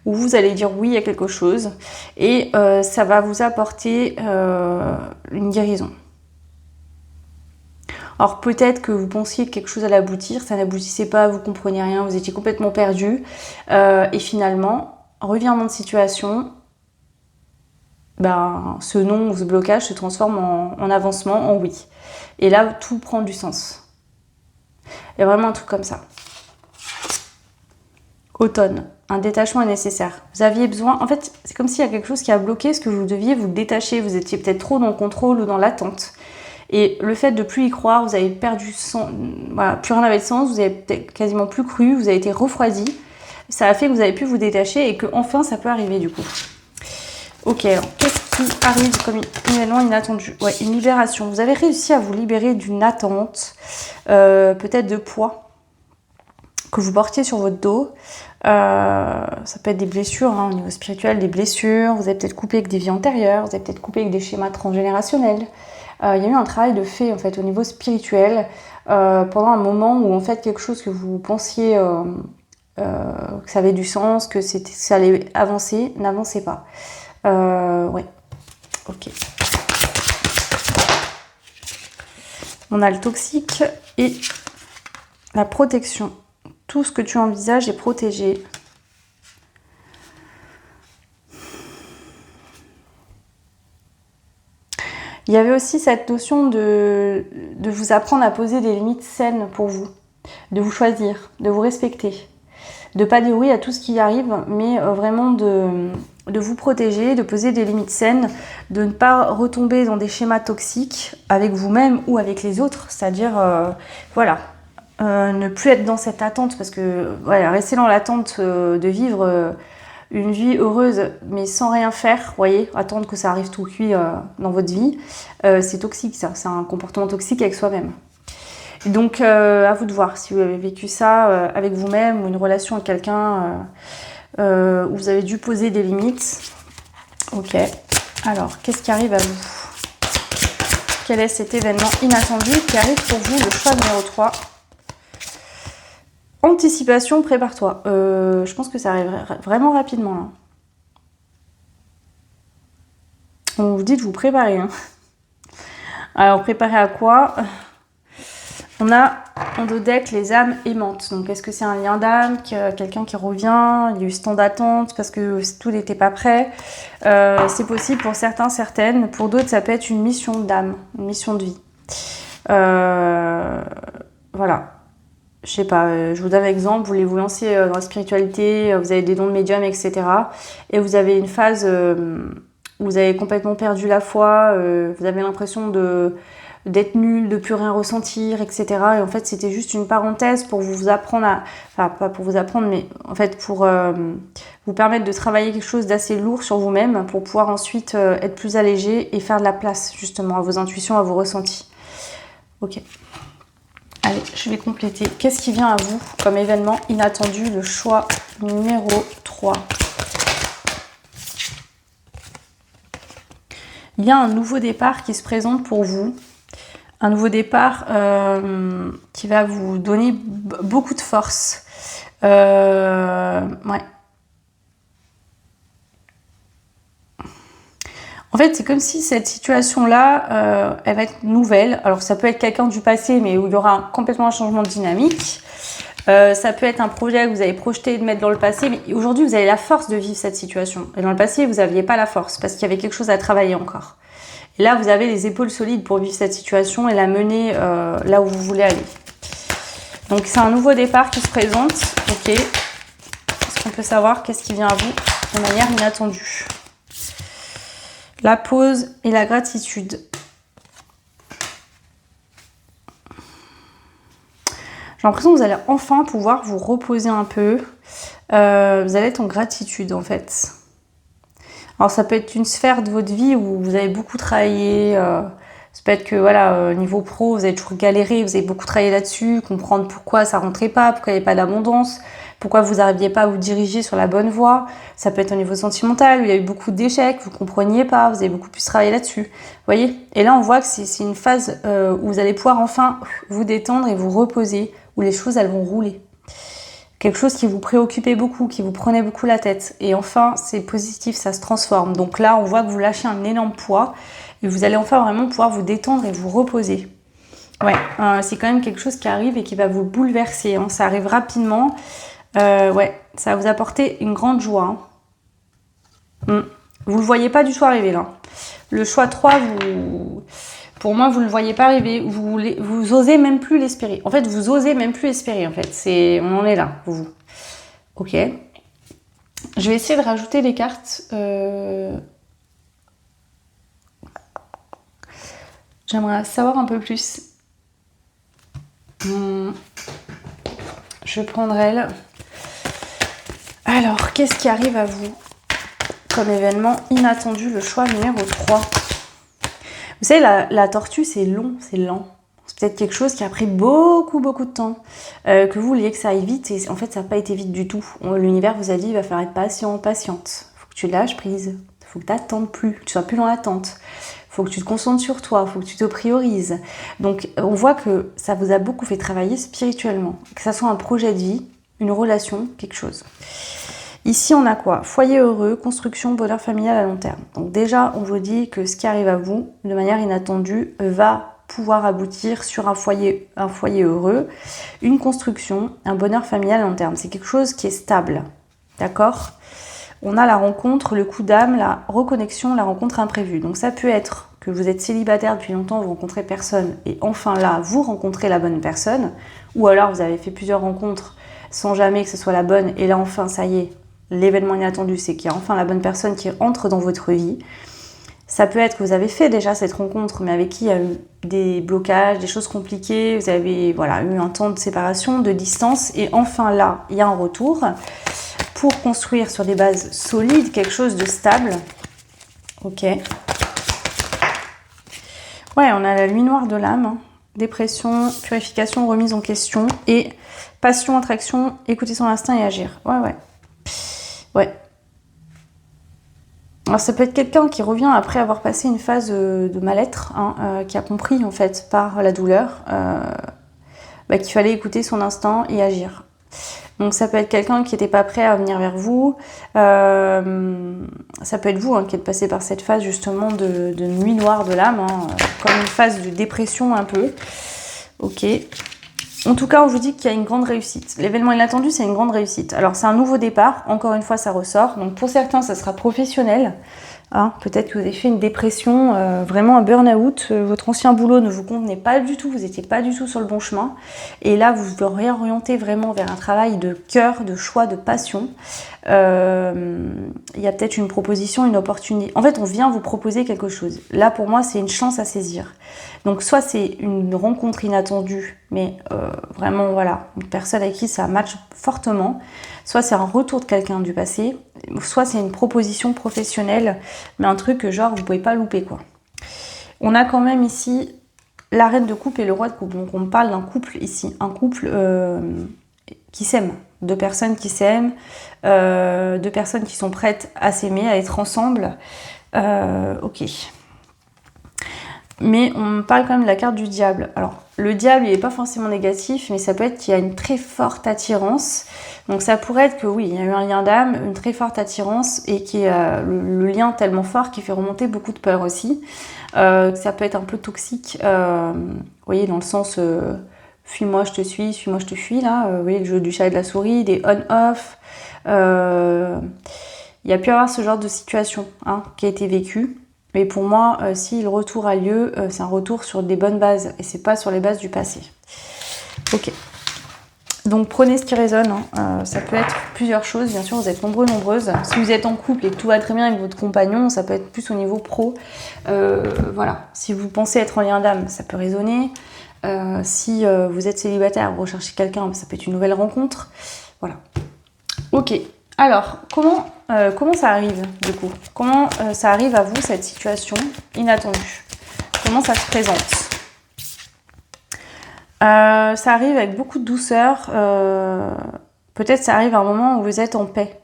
ou vous allez dire oui à quelque chose, et ça va vous apporter une guérison. Alors peut-être que vous pensiez que quelque chose allait aboutir, ça n'aboutissait pas, vous compreniez rien, vous étiez complètement perdu, et finalement, revirement de situation, ce non ou ce blocage se transforme en avancement, en oui. Et là, tout prend du sens. Il y a vraiment un truc comme ça. Automne, un détachement est nécessaire. Vous aviez besoin, en fait, c'est comme s'il y a quelque chose qui a bloqué ce que vous deviez vous détacher. Vous étiez peut-être trop dans le contrôle ou dans l'attente. Et le fait de plus y croire, vous avez perdu sens, voilà, plus rien n'avait de sens, vous avez peut-être quasiment plus cru, vous avez été refroidi. Ça a fait que vous avez pu vous détacher et que enfin ça peut arriver du coup. Ok, alors qu'est-ce qui arrive comme événement inattendu? Ouais, une libération. Vous avez réussi à vous libérer d'une attente, peut-être de poids que vous portiez sur votre dos. Ça peut être des blessures, au niveau spirituel, des blessures. Vous avez peut-être coupé avec des vies antérieures, vous avez peut-être coupé avec des schémas transgénérationnels. Il y a eu un travail de fait en fait au niveau spirituel pendant un moment où en fait quelque chose que vous pensiez que ça avait du sens, que ça allait avancer, n'avançait pas. Ouais, ok. On a le toxique et la protection. Tout ce que tu envisages est protégé. Il y avait aussi cette notion de vous apprendre à poser des limites saines pour vous, de vous choisir, de vous respecter, de pas dire oui à tout ce qui arrive, mais vraiment de vous protéger, de poser des limites saines, de ne pas retomber dans des schémas toxiques avec vous-même ou avec les autres, c'est-à-dire, voilà, ne plus être dans cette attente, parce que voilà, rester dans l'attente de vivre une vie heureuse mais sans rien faire, vous voyez, attendre que ça arrive tout cuit dans votre vie, c'est toxique ça, c'est un comportement toxique avec soi-même. Et donc à vous de voir si vous avez vécu ça avec vous-même ou une relation avec quelqu'un où vous avez dû poser des limites. Ok, alors qu'est-ce qui arrive à vous? Quel est cet événement inattendu qui arrive pour vous? Le choix numéro 3. Anticipation, prépare-toi. Je pense que ça arrive vraiment rapidement là. On vous dit de vous préparer. Hein. Alors, préparer à quoi? On a en dos deck les âmes aimantes. Donc, est-ce que c'est un lien d'âme, quelqu'un qui revient? Il y a eu ce temps d'attente parce que tout n'était pas prêt. C'est possible pour certains, certaines. Pour d'autres, ça peut être une mission d'âme, une mission de vie. Voilà. je sais pas, je vous donne un exemple, vous voulez vous lancer dans la spiritualité, vous avez des dons de médium, etc. Et vous avez une phase où vous avez complètement perdu la foi, vous avez l'impression d'être nul, de plus rien ressentir, etc. Et en fait, c'était juste une parenthèse pour vous apprendre à... Enfin, pas pour vous apprendre, mais en fait pour vous permettre de travailler quelque chose d'assez lourd sur vous-même pour pouvoir ensuite être plus allégé et faire de la place, justement, à vos intuitions, à vos ressentis. Ok. Allez, je vais compléter. Qu'est-ce qui vient à vous comme événement inattendu? Le choix numéro 3. Il y a un nouveau départ qui se présente pour vous. Un nouveau départ qui va vous donner beaucoup de force. Ouais. En fait, c'est comme si cette situation-là, elle va être nouvelle. Alors, ça peut être quelqu'un du passé, mais où il y aura complètement un changement de dynamique. Ça peut être un projet que vous avez projeté de mettre dans le passé, mais aujourd'hui, vous avez la force de vivre cette situation. Et dans le passé, vous n'aviez pas la force, parce qu'il y avait quelque chose à travailler encore. Et là, vous avez les épaules solides pour vivre cette situation et la mener là où vous voulez aller. Donc, c'est un nouveau départ qui se présente. Ok. Est-ce qu'on peut savoir qu'est-ce qui vient à vous de manière inattendue? La pause et la gratitude. J'ai l'impression que vous allez enfin pouvoir vous reposer un peu. Vous allez être en gratitude, en fait. Alors, ça peut être une sphère de votre vie où vous avez beaucoup travaillé. Ça peut être que, voilà, niveau pro, vous avez toujours galéré, vous avez beaucoup travaillé là-dessus, comprendre pourquoi ça rentrait pas, pourquoi il n'y avait pas d'abondance, pourquoi vous n'arriviez pas à vous diriger sur la bonne voie. Ça peut être au niveau sentimental, où il y a eu beaucoup d'échecs, vous ne compreniez pas, vous avez beaucoup plus travaillé là-dessus. Vous voyez? Et là, on voit que c'est une phase où vous allez pouvoir enfin vous détendre et vous reposer, où les choses, elles vont rouler. Quelque chose qui vous préoccupait beaucoup, qui vous prenait beaucoup la tête. Et enfin, c'est positif, ça se transforme. Donc là, on voit que vous lâchez un énorme poids et vous allez enfin vraiment pouvoir vous détendre et vous reposer. Ouais, c'est quand même quelque chose qui arrive et qui va vous bouleverser. Hein. Ça arrive rapidement. Ouais, ça va vous apporter une grande joie. Hein. Vous le voyez pas du tout arriver là. Le choix 3, pour moi, vous ne le voyez pas arriver. Vous osez même plus l'espérer. En fait, vous osez même plus espérer. En fait, on en est là, vous. Ok. Je vais essayer de rajouter les cartes. J'aimerais savoir un peu plus. Je vais prendre elle. Alors, qu'est-ce qui arrive à vous comme événement inattendu? Le choix numéro 3. Vous savez, la tortue, c'est long, c'est lent. C'est peut-être quelque chose qui a pris beaucoup de temps. Que vous vouliez que ça aille vite, et en fait, ça n'a pas été vite du tout. L'univers vous a dit, il va falloir être patient, patiente. Il faut que tu lâches prise. Il faut que tu n'attendes plus, que tu sois plus dans l'attente. Il faut que tu te concentres sur toi, il faut que tu te priorises. Donc, on voit que ça vous a beaucoup fait travailler spirituellement. Que ça soit un projet de vie, une relation, quelque chose. Ici, on a quoi? Foyer heureux, construction, bonheur familial à long terme. Donc déjà, on vous dit que ce qui arrive à vous, de manière inattendue, va pouvoir aboutir sur un foyer heureux, une construction, un bonheur familial à long terme. C'est quelque chose qui est stable, d'accord? On a la rencontre, le coup d'âme, la reconnexion, la rencontre imprévue. Donc ça peut être que vous êtes célibataire depuis longtemps, vous rencontrez personne, et enfin là, vous rencontrez la bonne personne, ou alors vous avez fait plusieurs rencontres sans jamais que ce soit la bonne, et là enfin, ça y est, l'événement inattendu, c'est qu'il y a enfin la bonne personne qui entre dans votre vie. Ça peut être que vous avez fait déjà cette rencontre, mais avec qui il y a eu des blocages, des choses compliquées, vous avez eu un temps de séparation, de distance, et enfin là, il y a un retour pour construire sur des bases solides, quelque chose de stable. Ok. Ouais, on a la nuit noire de l'âme, hein. Dépression, purification, remise en question, et passion, attraction, écouter son instinct et agir. Ouais. Alors ça peut être quelqu'un qui revient après avoir passé une phase de mal-être, hein, qui a compris en fait par la douleur qu'il fallait écouter son instinct et agir. Donc ça peut être quelqu'un qui n'était pas prêt à venir vers vous. Ça peut être vous qui êtes passé par cette phase justement de nuit noire de l'âme, hein, comme une phase de dépression un peu. Ok. En tout cas, on vous dit qu'il y a une grande réussite. L'événement inattendu, c'est une grande réussite. Alors, c'est un nouveau départ. Encore une fois, ça ressort. Donc, pour certains, ça sera professionnel. Hein, peut-être que vous avez fait une dépression, vraiment un burn-out. Votre ancien boulot ne vous convenait pas du tout, vous n'étiez pas du tout sur le bon chemin. Et là, vous vous réorientez vraiment vers un travail de cœur, de choix, de passion. Il y a peut-être une proposition, une opportunité. En fait, on vient vous proposer quelque chose. Là, pour moi, c'est une chance à saisir. Donc, soit c'est une rencontre inattendue, mais vraiment, voilà, une personne avec qui ça match fortement. Soit c'est un retour de quelqu'un du passé, soit c'est une proposition professionnelle, mais un truc que genre vous pouvez pas louper quoi. On a quand même ici la reine de coupe et le roi de coupe. Donc on parle d'un couple ici, un couple qui s'aime, deux personnes qui s'aiment, deux personnes qui sont prêtes à s'aimer, à être ensemble. Ok. Mais on parle quand même de la carte du diable. Alors, le diable, il n'est pas forcément négatif, mais ça peut être qu'il y a une très forte attirance. Donc, ça pourrait être que oui, il y a eu un lien d'âme, une très forte attirance, et qui est le lien tellement fort qui fait remonter beaucoup de peur aussi. Ça peut être un peu toxique, vous voyez, dans le sens fuis-moi, je te suis-moi, je te fuis, là. Vous voyez, le jeu du chat et de la souris, des on-off. Il y a pu y avoir ce genre de situation qui a été vécue. Mais pour moi, si le retour a lieu, c'est un retour sur des bonnes bases et c'est pas sur les bases du passé. Ok. Donc prenez ce qui résonne. Ça peut être plusieurs choses. Bien sûr, vous êtes nombreux, nombreuses. Si vous êtes en couple et que tout va très bien avec votre compagnon, ça peut être plus au niveau pro. Voilà. Si vous pensez être en lien d'âme, ça peut résonner. Si vous êtes célibataire, vous recherchez quelqu'un, ça peut être une nouvelle rencontre. Voilà. Ok. Alors, comment ça arrive du coup? Comment ça arrive à vous cette situation inattendue? Comment ça se présente? Ça arrive avec beaucoup de douceur. Peut-être ça arrive à un moment où vous êtes en paix,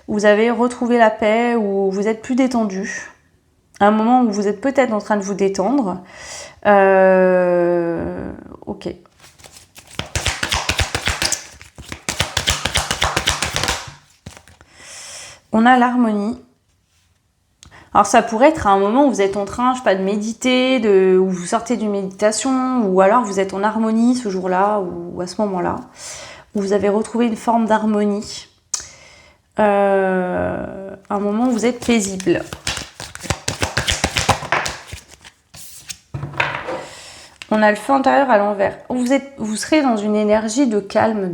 où vous avez retrouvé la paix, où vous êtes plus détendu. À un moment où vous êtes peut-être en train de vous détendre. Ok. On a l'harmonie. Alors ça pourrait être à un moment où vous êtes en train, je sais pas, de méditer, où vous sortez d'une méditation, ou alors vous êtes en harmonie ce jour-là, ou à ce moment-là, où vous avez retrouvé une forme d'harmonie. Un moment où vous êtes paisible. On a le feu intérieur à l'envers. Vous serez dans une énergie de calme,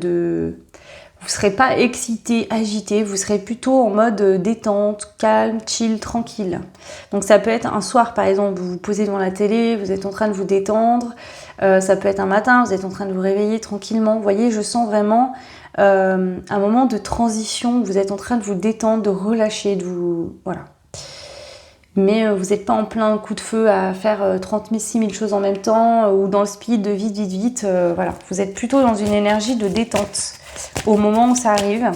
vous ne serez pas excité, agité, vous serez plutôt en mode détente, calme, chill, tranquille. Donc ça peut être un soir par exemple, vous vous posez devant la télé, vous êtes en train de vous détendre. Ça peut être un matin, vous êtes en train de vous réveiller tranquillement. Vous voyez, je sens vraiment un moment de transition, vous êtes en train de vous détendre, de relâcher, voilà. Mais vous n'êtes pas en plein coup de feu à faire 36 000 choses en même temps ou dans le speed de vite. Voilà. Vous êtes plutôt dans une énergie de détente au moment où ça arrive.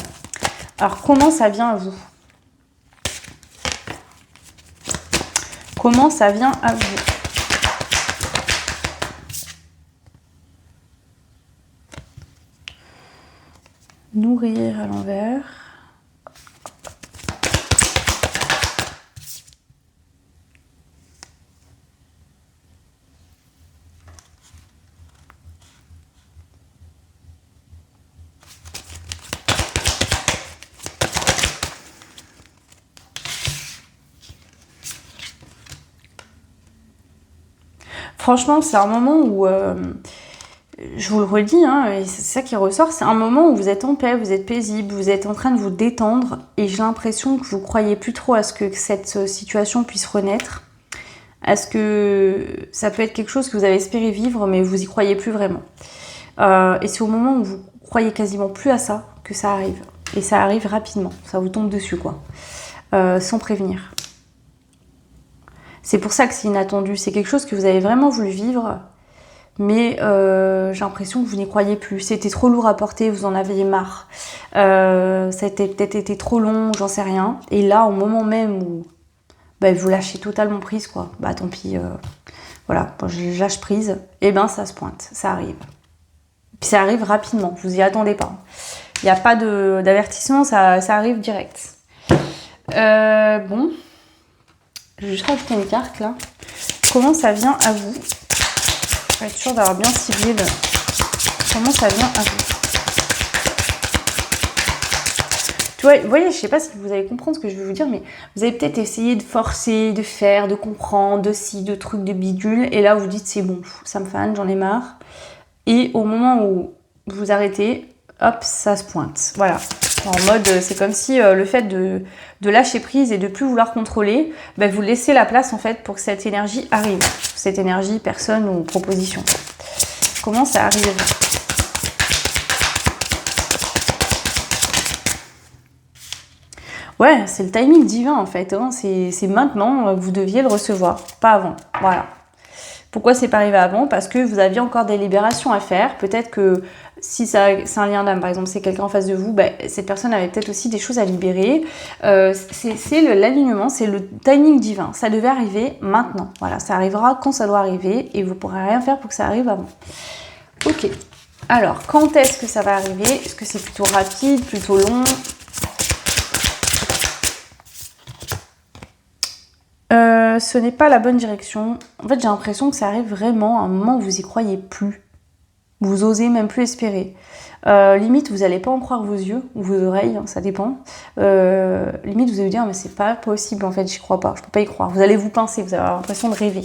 Alors, comment ça vient à vous? Comment ça vient à vous? Nourrir à l'envers. Franchement, c'est un moment où, je vous le redis, et c'est ça qui ressort, c'est un moment où vous êtes en paix, vous êtes paisible, vous êtes en train de vous détendre, et j'ai l'impression que vous croyez plus trop à ce que cette situation puisse renaître, à ce que ça peut être quelque chose que vous avez espéré vivre, mais vous y croyez plus vraiment. Et c'est au moment où vous croyez quasiment plus à ça que ça arrive. Et ça arrive rapidement, ça vous tombe dessus, quoi, sans prévenir. C'est pour ça que c'est inattendu. C'est quelque chose que vous avez vraiment voulu vivre, mais j'ai l'impression que vous n'y croyez plus. C'était trop lourd à porter, vous en aviez marre. Ça a peut-être été trop long, j'en sais rien. Et là, au moment même où vous lâchez totalement prise, quoi. Bah tant pis, voilà, je lâche prise. Et ben ça se pointe, ça arrive. Puis ça arrive rapidement, vous y attendez pas. Il n'y a pas d'avertissement, ça arrive direct. Bon. Je vais juste rajouter une carte là. Comment ça vient à vous? Je vais être sûre d'avoir bien ciblé comment ça vient à vous. Tu vois, vous voyez, je sais pas si vous allez comprendre ce que je veux vous dire, mais vous avez peut-être essayé de forcer, de faire, de comprendre, de ci, de trucs, de bidule, et là vous dites c'est bon, ça me fane, j'en ai marre. Et au moment où vous arrêtez, hop, ça se pointe. Voilà. En mode, c'est comme si le fait de lâcher prise et de plus vouloir contrôler, ben, vous laissez la place en fait pour que cette énergie arrive. Cette énergie, personne ou proposition. Comment ça arrive ? Ouais, c'est le timing divin en fait. Hein. C'est maintenant que vous deviez le recevoir, pas avant. Voilà. Pourquoi c'est pas arrivé avant ? Parce que vous aviez encore des libérations à faire. Peut-être que si c'est un lien d'âme, par exemple, c'est quelqu'un en face de vous, ben, cette personne avait peut-être aussi des choses à libérer. C'est l'alignement, c'est le timing divin. Ça devait arriver maintenant. Voilà, ça arrivera quand ça doit arriver et vous pourrez rien faire pour que ça arrive avant. Ok. Alors, quand est-ce que ça va arriver ? Est-ce que c'est plutôt rapide, plutôt long ? Ce n'est pas la bonne direction. En fait, j'ai l'impression que ça arrive vraiment à un moment où vous y croyez plus. Vous osez même plus espérer. Limite, vous n'allez pas en croire vos yeux ou vos oreilles, ça dépend. Limite, vous allez vous dire, mais c'est pas possible, en fait, j'y crois pas, je peux pas y croire. Vous allez vous pincer, vous allez avoir l'impression de rêver.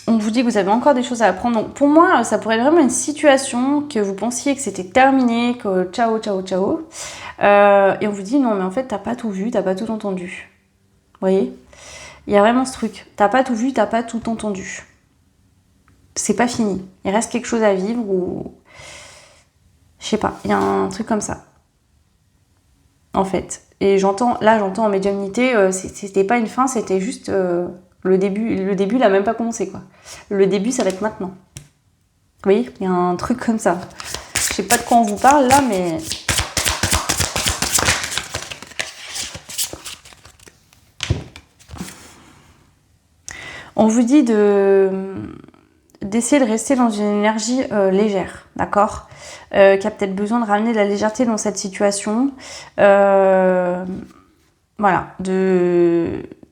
On vous dit que vous avez encore des choses à apprendre. Donc pour moi, ça pourrait être vraiment une situation que vous pensiez que c'était terminé, que ciao, ciao, ciao. Et on vous dit non, mais en fait, t'as pas tout vu, t'as pas tout entendu. Vous voyez ? Il y a vraiment ce truc. T'as pas tout vu, t'as pas tout entendu. C'est pas fini. Il reste quelque chose à vivre ou... Je sais pas, il y a un truc comme ça. En fait. Et j'entends en médiumnité, c'était pas une fin, c'était juste... Le début, il a même pas commencé, quoi. Le début, ça va être maintenant. Vous voyez, il y a un truc comme ça. Je sais pas de quoi on vous parle, là, mais... On vous dit d'essayer de rester dans une énergie légère, d'accord ? Qui a peut-être besoin de ramener de la légèreté dans cette situation. Voilà,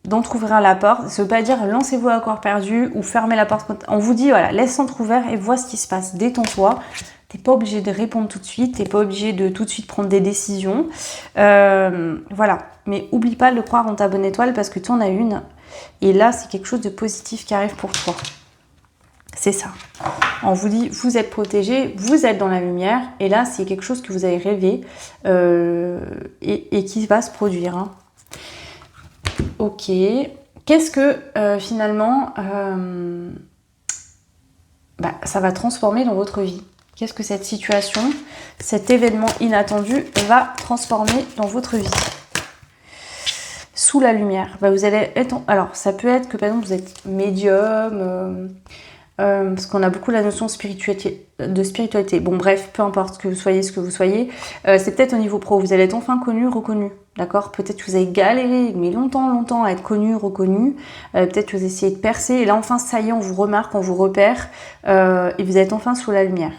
d'entrouvrir la porte. Ça veut pas dire lancez-vous à corps perdu ou fermez la porte. On vous dit voilà, laisse entrouvert et vois ce qui se passe. Détends-toi. T'es pas obligé de répondre tout de suite. T'es pas obligé de tout de suite prendre des décisions. Voilà. Mais oublie pas de le croire en ta bonne étoile parce que tu en as une. Et là, c'est quelque chose de positif qui arrive pour toi. C'est ça. On vous dit, vous êtes protégé, vous êtes dans la lumière. Et là, c'est quelque chose que vous avez rêvé et qui va se produire. Hein. Ok. Qu'est-ce que finalement ça va transformer dans votre vie ? Qu'est-ce que cette situation, cet événement inattendu va transformer dans votre vie ? Sous la lumière. Vous allez être... Alors, ça peut être que par exemple vous êtes médium, parce qu'on a beaucoup la notion de spiritualité. Bon, bref, peu importe que vous soyez ce que vous soyez, c'est peut-être au niveau pro. Vous allez être enfin connu, reconnu, d'accord ? Peut-être que vous avez galéré, mais longtemps à être connu, reconnu. Peut-être que vous essayez de percer, et là enfin, ça y est, on vous remarque, on vous repère, et vous êtes enfin sous la lumière.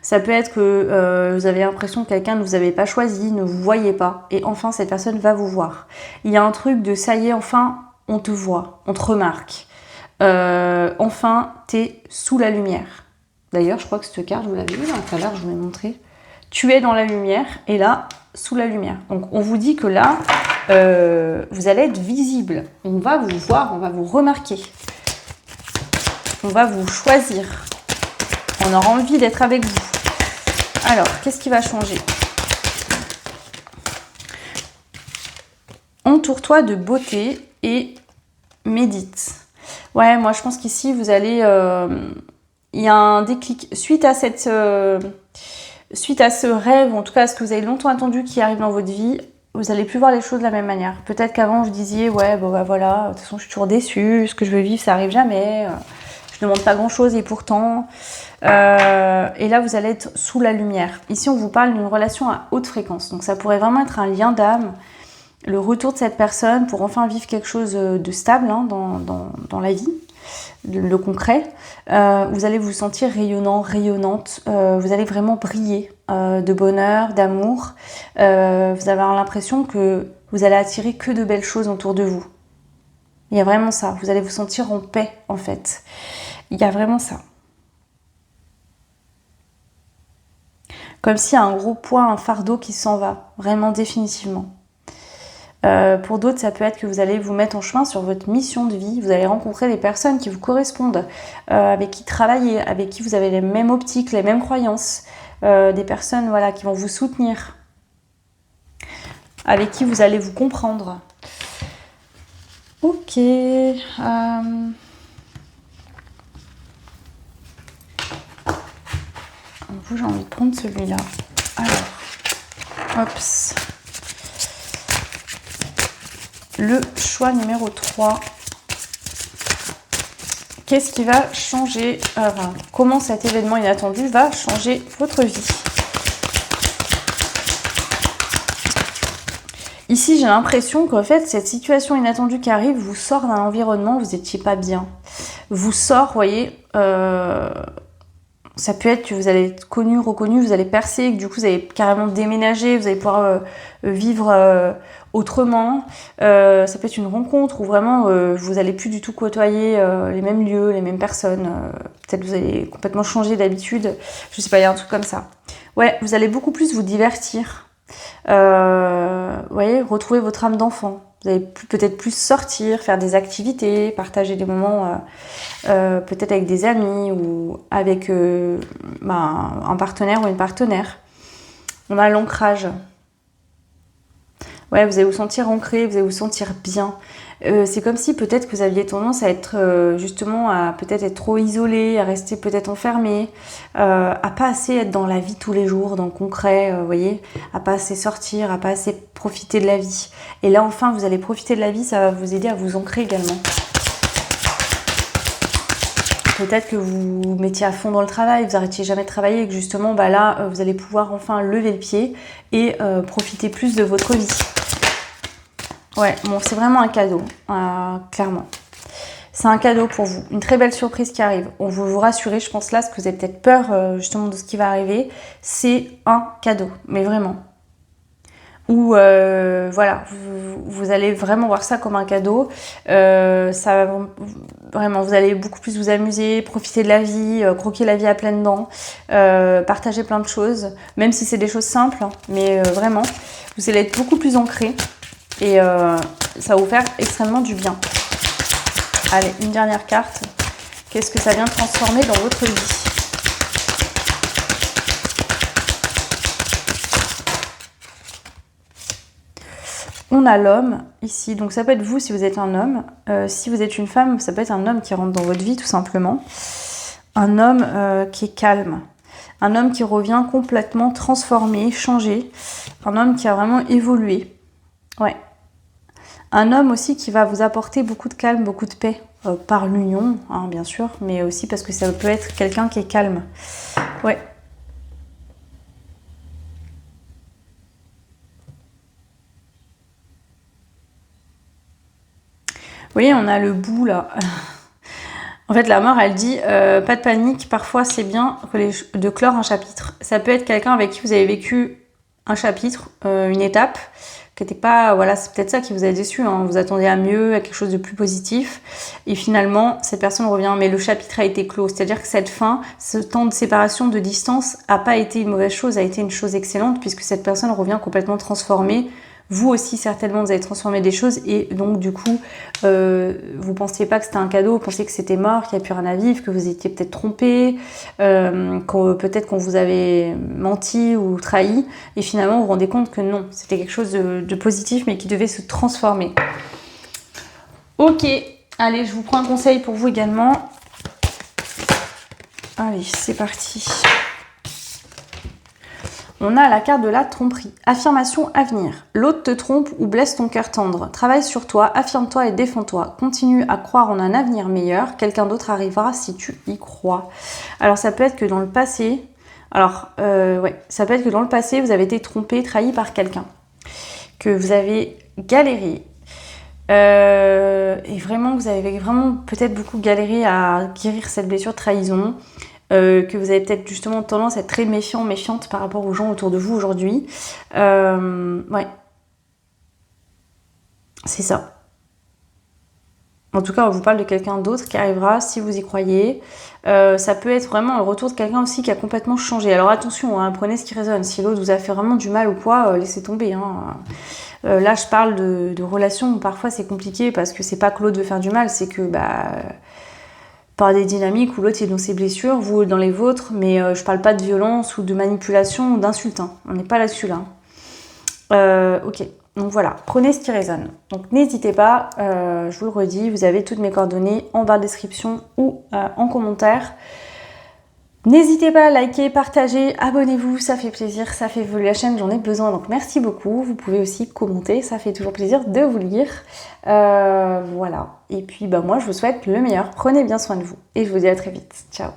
Ça peut être que vous avez l'impression que quelqu'un ne vous avait pas choisi, ne vous voyait pas, et enfin cette personne va vous voir. Il y a un truc de ça y est, enfin on te voit, on te remarque. Enfin t'es sous la lumière. D'ailleurs, je crois que cette carte, vous l'avez vu là, tout à l'heure, je vous l'ai montré. Tu es dans la lumière, et là, sous la lumière. Donc on vous dit que là, vous allez être visible. On va vous voir, on va vous remarquer. On va vous choisir. On aura envie d'être avec vous. Alors, qu'est-ce qui va changer ? Entoure-toi de beauté et médite. Ouais, moi je pense qu'ici, vous allez... il y a un déclic. Suite à ce rêve, en tout cas à ce que vous avez longtemps attendu qui arrive dans votre vie, vous n'allez plus voir les choses de la même manière. Peut-être qu'avant, vous disiez, ouais, voilà, de toute façon, je suis toujours déçue, ce que je veux vivre, ça arrive jamais, je ne demande pas grand-chose et pourtant... et là, vous allez être sous la lumière. Ici, on vous parle d'une relation à haute fréquence. Donc, ça pourrait vraiment être un lien d'âme, le retour de cette personne pour enfin vivre quelque chose de stable hein, dans la vie, le concret. Vous allez vous sentir rayonnant, rayonnante. Vous allez vraiment briller de bonheur, d'amour. Vous allez avoir l'impression que vous allez attirer que de belles choses autour de vous. Il y a vraiment ça. Vous allez vous sentir en paix, en fait. Il y a vraiment ça. Comme s'il y a un gros poids, un fardeau qui s'en va, vraiment définitivement. Pour d'autres, ça peut être que vous allez vous mettre en chemin sur votre mission de vie. Vous allez rencontrer des personnes qui vous correspondent, avec qui travailler, avec qui vous avez les mêmes optiques, les mêmes croyances. Des personnes voilà, qui vont vous soutenir, avec qui vous allez vous comprendre. Ok. Vous, j'ai envie de prendre celui-là. Alors, hops. Le choix numéro 3. Qu'est-ce qui va changer, comment cet événement inattendu va changer votre vie? Ici, j'ai l'impression qu'en fait, cette situation inattendue qui arrive vous sort d'un environnement où vous n'étiez pas bien. Vous sort, vous voyez, ça peut être que vous allez être connu, reconnu, vous allez percer, que du coup vous allez carrément déménager, vous allez pouvoir vivre autrement. Ça peut être une rencontre où vraiment vous n'allez plus du tout côtoyer les mêmes lieux, les mêmes personnes. Peut-être vous allez complètement changer d'habitude. Je sais pas, il y a un truc comme ça. Ouais, vous allez beaucoup plus vous divertir. Vous voyez, retrouver votre âme d'enfant. Vous allez peut-être plus sortir, faire des activités, partager des moments peut-être avec des amis ou avec un partenaire ou une partenaire. On a l'ancrage. Ouais, vous allez vous sentir ancré, vous allez vous sentir bien. C'est comme si peut-être que vous aviez tendance à être justement à peut-être être trop isolé, à rester peut-être enfermé, à pas assez être dans la vie tous les jours, dans le concret, vous voyez, à pas assez sortir, à pas assez profiter de la vie. Et là enfin vous allez profiter de la vie, ça va vous aider à vous ancrer également. Peut-être que vous vous mettiez à fond dans le travail, vous n'arrêtiez jamais de travailler et que justement là vous allez pouvoir enfin lever le pied et profiter plus de votre vie. Ouais, bon, c'est vraiment un cadeau, clairement. C'est un cadeau pour vous, une très belle surprise qui arrive. On veut vous rassurer, je pense là, parce que vous avez peut-être peur justement de ce qui va arriver. C'est un cadeau, mais vraiment. Ou voilà, vous allez vraiment voir ça comme un cadeau. Ça va vraiment, vous allez beaucoup plus vous amuser, profiter de la vie, croquer la vie à pleines dents, partager plein de choses, même si c'est des choses simples, hein, mais vraiment, vous allez être beaucoup plus ancré. Et ça va vous faire extrêmement du bien. Allez, une dernière carte. Qu'est-ce que ça vient transformer dans votre vie? On a l'homme ici. Donc ça peut être vous si vous êtes un homme. Si vous êtes une femme, ça peut être un homme qui rentre dans votre vie tout simplement. Un homme qui est calme. Un homme qui revient complètement transformé, changé. Un homme qui a vraiment évolué. Ouais. Un homme aussi qui va vous apporter beaucoup de calme, beaucoup de paix, par l'union, hein, bien sûr, mais aussi parce que ça peut être quelqu'un qui est calme. Ouais. Vous voyez, on a le bout là. En fait, la mort, elle dit pas de panique, parfois c'est bien de clore un chapitre. Ça peut être quelqu'un avec qui vous avez vécu un chapitre, une étape, qui n'était pas, voilà, c'est peut-être ça qui vous a déçu, hein. Vous attendiez à mieux, à quelque chose de plus positif, et finalement, cette personne revient, mais le chapitre a été clos, c'est-à-dire que cette fin, ce temps de séparation, de distance, a pas été une mauvaise chose, a été une chose excellente, puisque cette personne revient complètement transformée. Vous aussi, certainement, vous avez transformé des choses et donc, du coup, vous pensiez pas que c'était un cadeau, vous pensiez que c'était mort, qu'il n'y a plus rien à vivre, que vous étiez peut-être trompé, peut-être qu'on vous avait menti ou trahi et finalement, vous vous rendez compte que non, c'était quelque chose de positif mais qui devait se transformer. Ok, allez, je vous prends un conseil pour vous également. Allez, c'est parti. On a la carte de la tromperie. Affirmation à venir. L'autre te trompe ou blesse ton cœur tendre. Travaille sur toi, affirme-toi et défends-toi. Continue à croire en un avenir meilleur. Quelqu'un d'autre arrivera si tu y crois. Alors ça peut être que dans le passé... ça peut être que dans le passé, vous avez été trompé, trahi par quelqu'un. Que vous avez galéré. Et vraiment, vous avez vraiment peut-être beaucoup galéré à guérir cette blessure de trahison. Que vous avez peut-être justement tendance à être très méfiant, méfiante par rapport aux gens autour de vous aujourd'hui. Ouais. C'est ça. En tout cas, on vous parle de quelqu'un d'autre qui arrivera si vous y croyez. Ça peut être vraiment le retour de quelqu'un aussi qui a complètement changé. Alors attention, hein, prenez ce qui résonne. Si l'autre vous a fait vraiment du mal ou quoi, laissez tomber. Hein. Là, je parle de relations où parfois c'est compliqué parce que c'est pas que l'autre veut faire du mal, c'est que par des dynamiques où l'autre est dans ses blessures, vous dans les vôtres, mais je parle pas de violence ou de manipulation ou d'insulte. Hein. On n'est pas là-dessus là. Ok. Donc voilà, prenez ce qui résonne. Donc n'hésitez pas, je vous le redis, vous avez toutes mes coordonnées en barre de description ou en commentaire. N'hésitez pas à liker, partager, abonnez-vous, ça fait plaisir, ça fait évoluer la chaîne, j'en ai besoin, donc merci beaucoup. Vous pouvez aussi commenter, ça fait toujours plaisir de vous lire. Voilà, et puis moi je vous souhaite le meilleur, prenez bien soin de vous et je vous dis à très vite. Ciao.